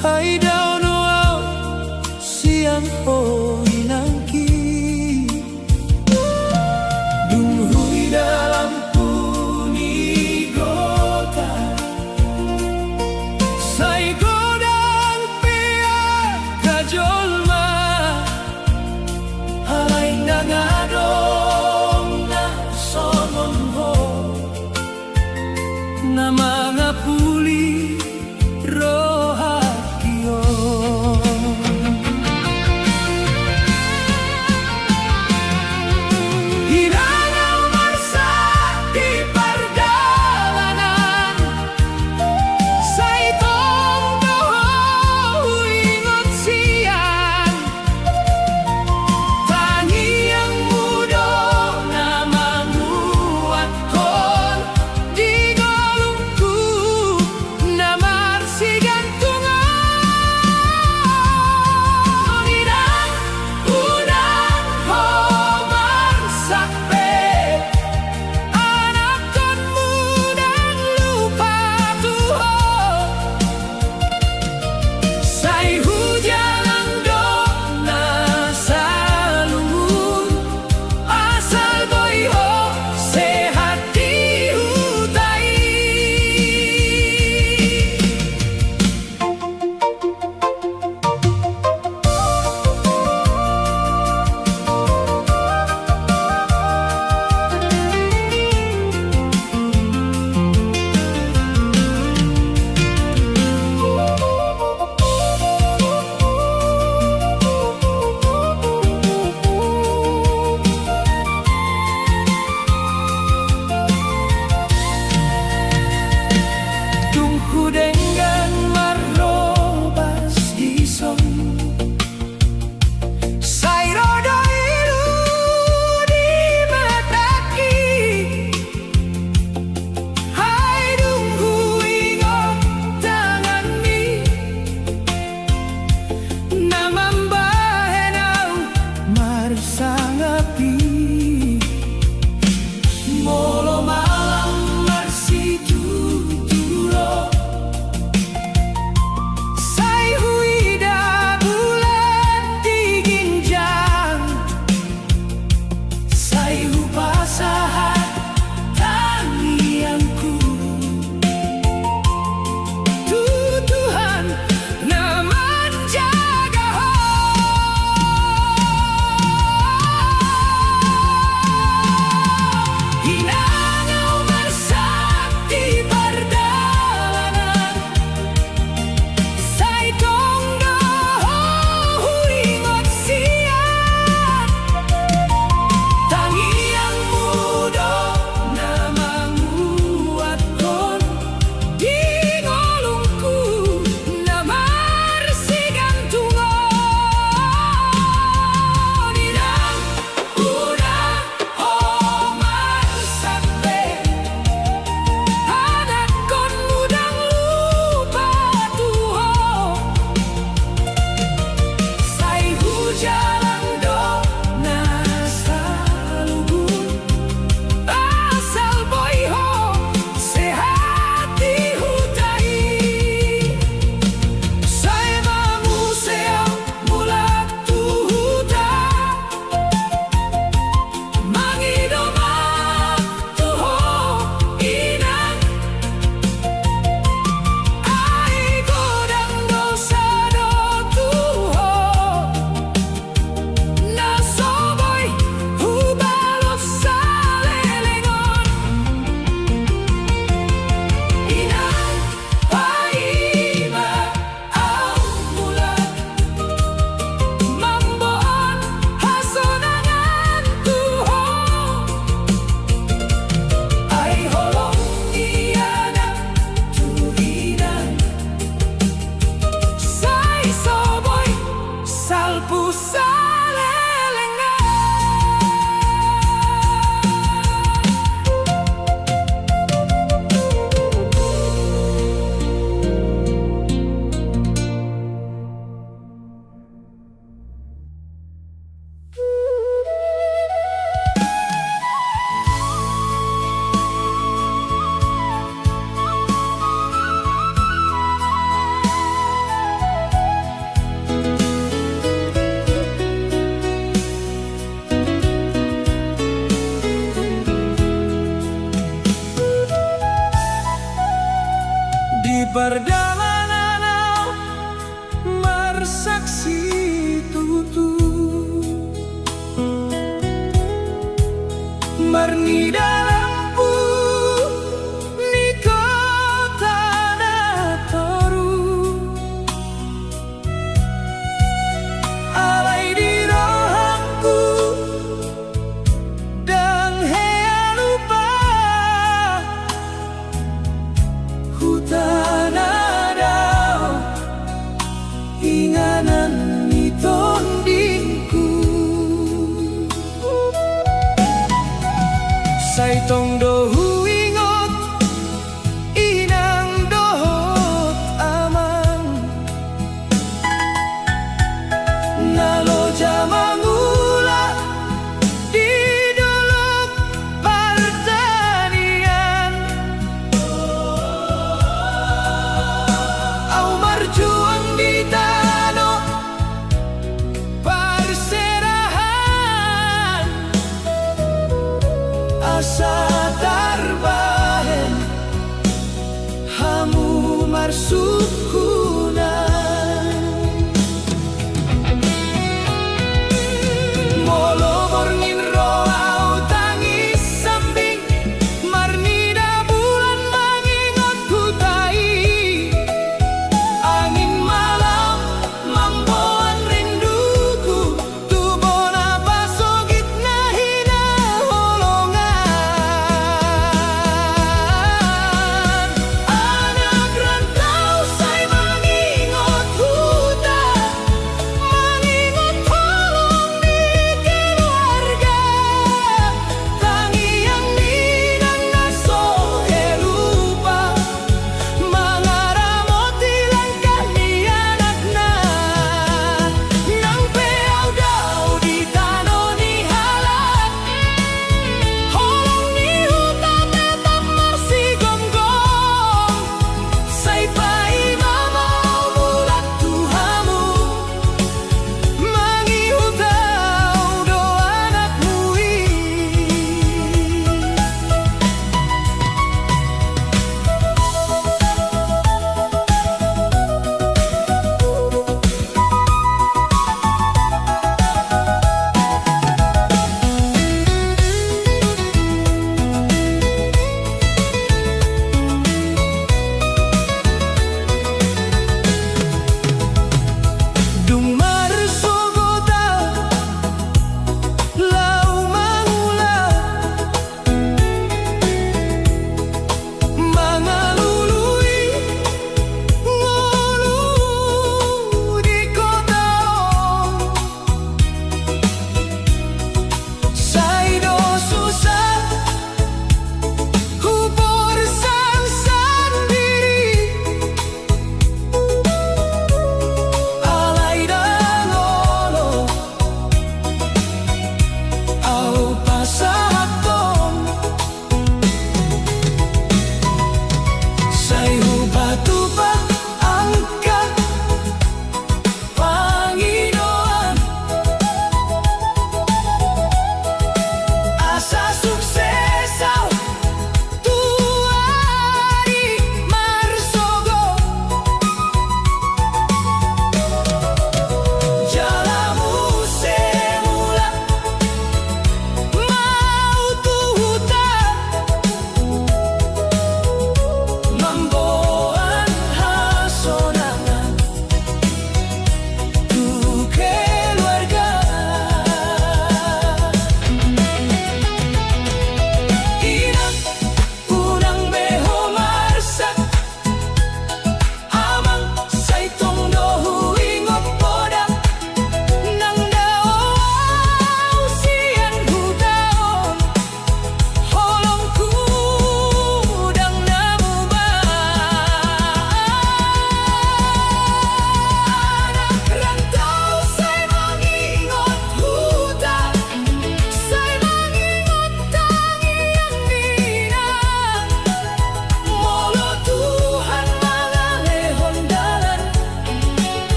Hai daw noao siang ho inangki Dunghui dalam punigota Sai godang pia kajolma Halay nangadong na sonon ho Na mga puli rohakyo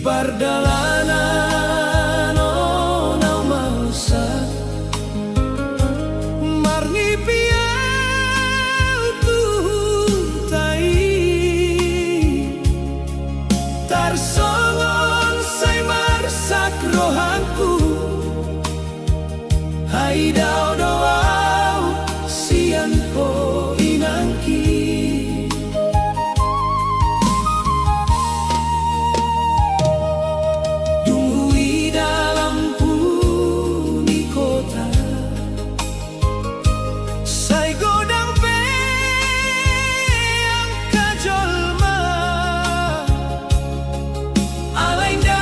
pardalanan onau mausat marni piau tuhuntai tarsongon say marsak rohanku hai dao doau sian ko inangki dunhui dalam puni kota say godang pe ang kajolma alay na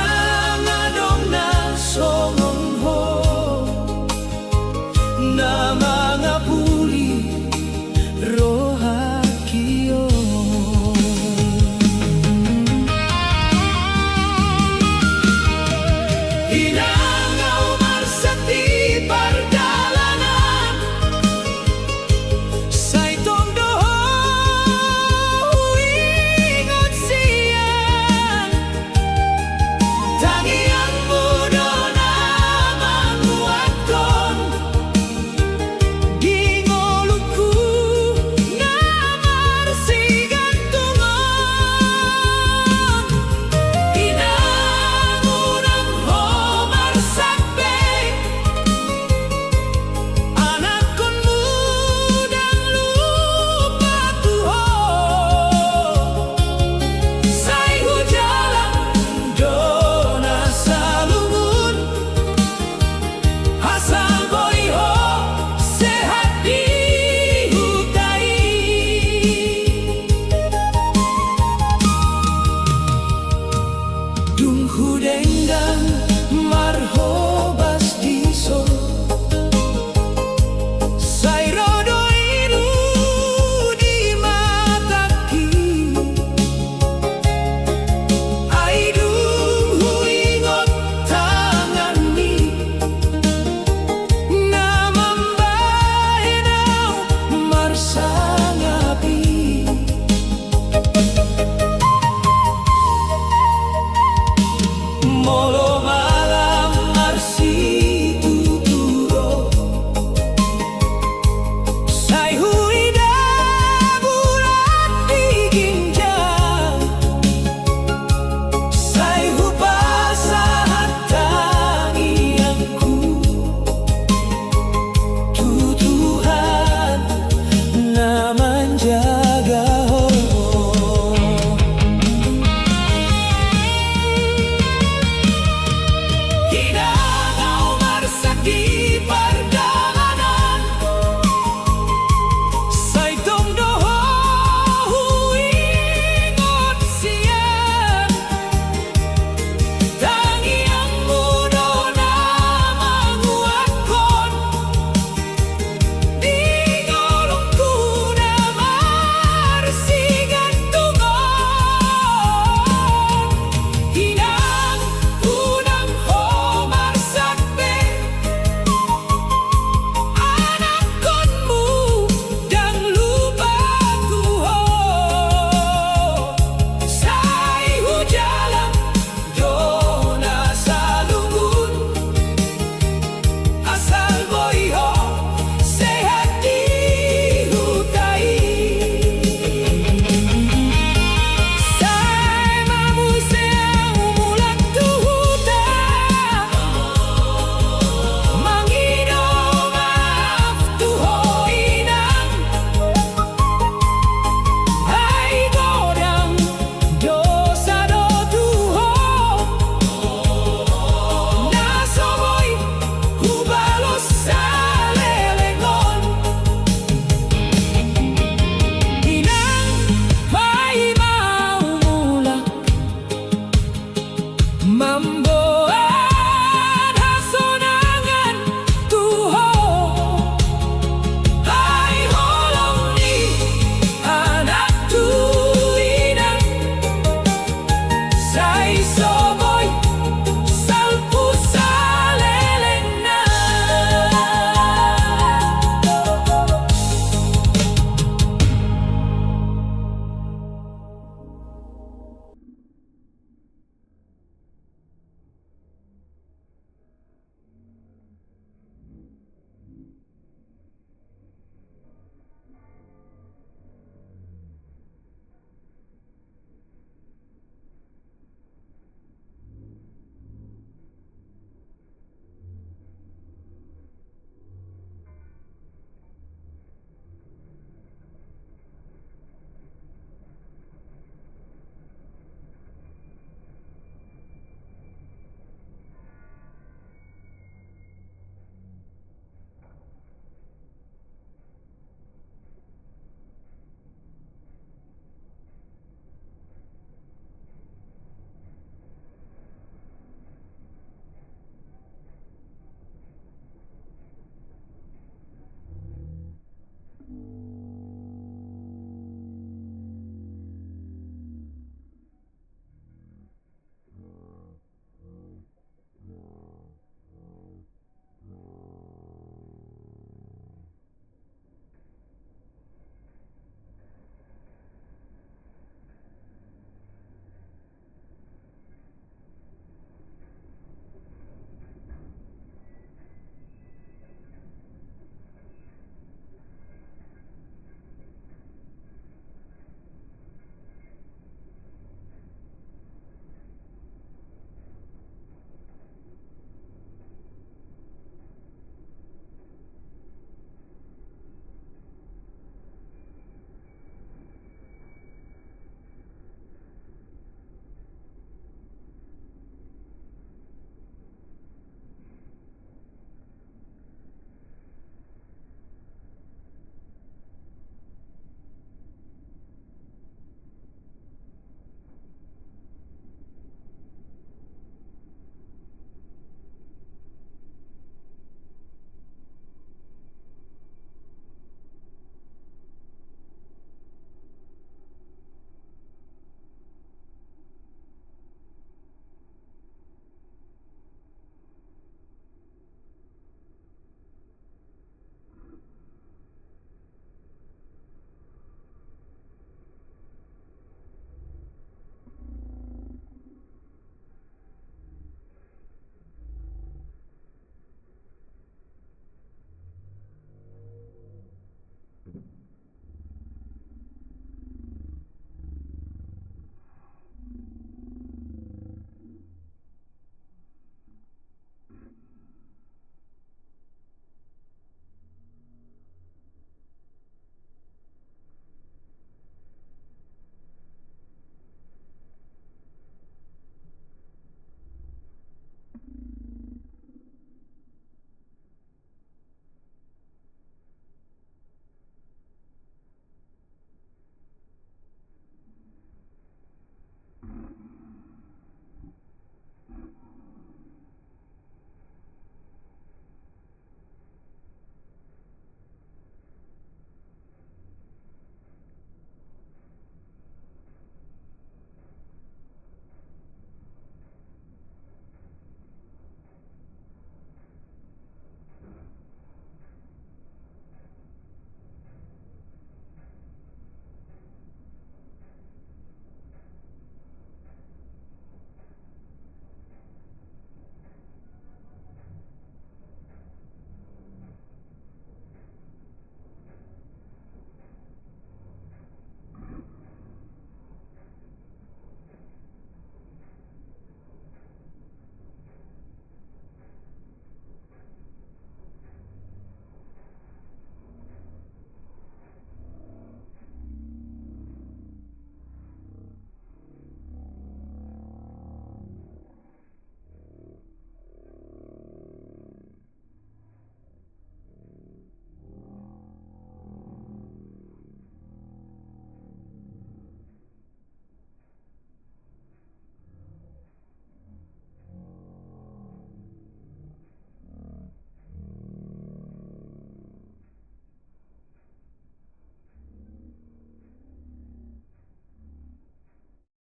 ngadong na songong ho na mga puli rohakio hinangaw marsati pardalanan say tongdoho ingot siyan tangian mudo na manguaton gingolungku na marsigantungon hinangunang ho marsakbe anak kon mudang lupa tuho say hujalang dona salungun asal boiho sehat di hutai dung hudenggang marhobas diso say rodoiru di mataki ay dung huingot tanganmi na mambahenaw marsangapi molo malam marsi tuturo say huida bulan di ginjal say hubasa tangianku tutuhan na menjaga hinangaw marsati pardalanan say tongdoho ingot siyan tangian mudo na manguatkon dingolungku na marsigantungon hinang unang ho marsakbe anak konmu dang lupa tuho say hujalang dona salungun asal boiho sehat di hutai say mamuseau mulat tuhuta mangido maaf tuho inang ay godang dosa do tuho nasoboy hubalos sa lelengon inang may maumulak mamboan hasonangan tuho ay holong ni anak tuinang say so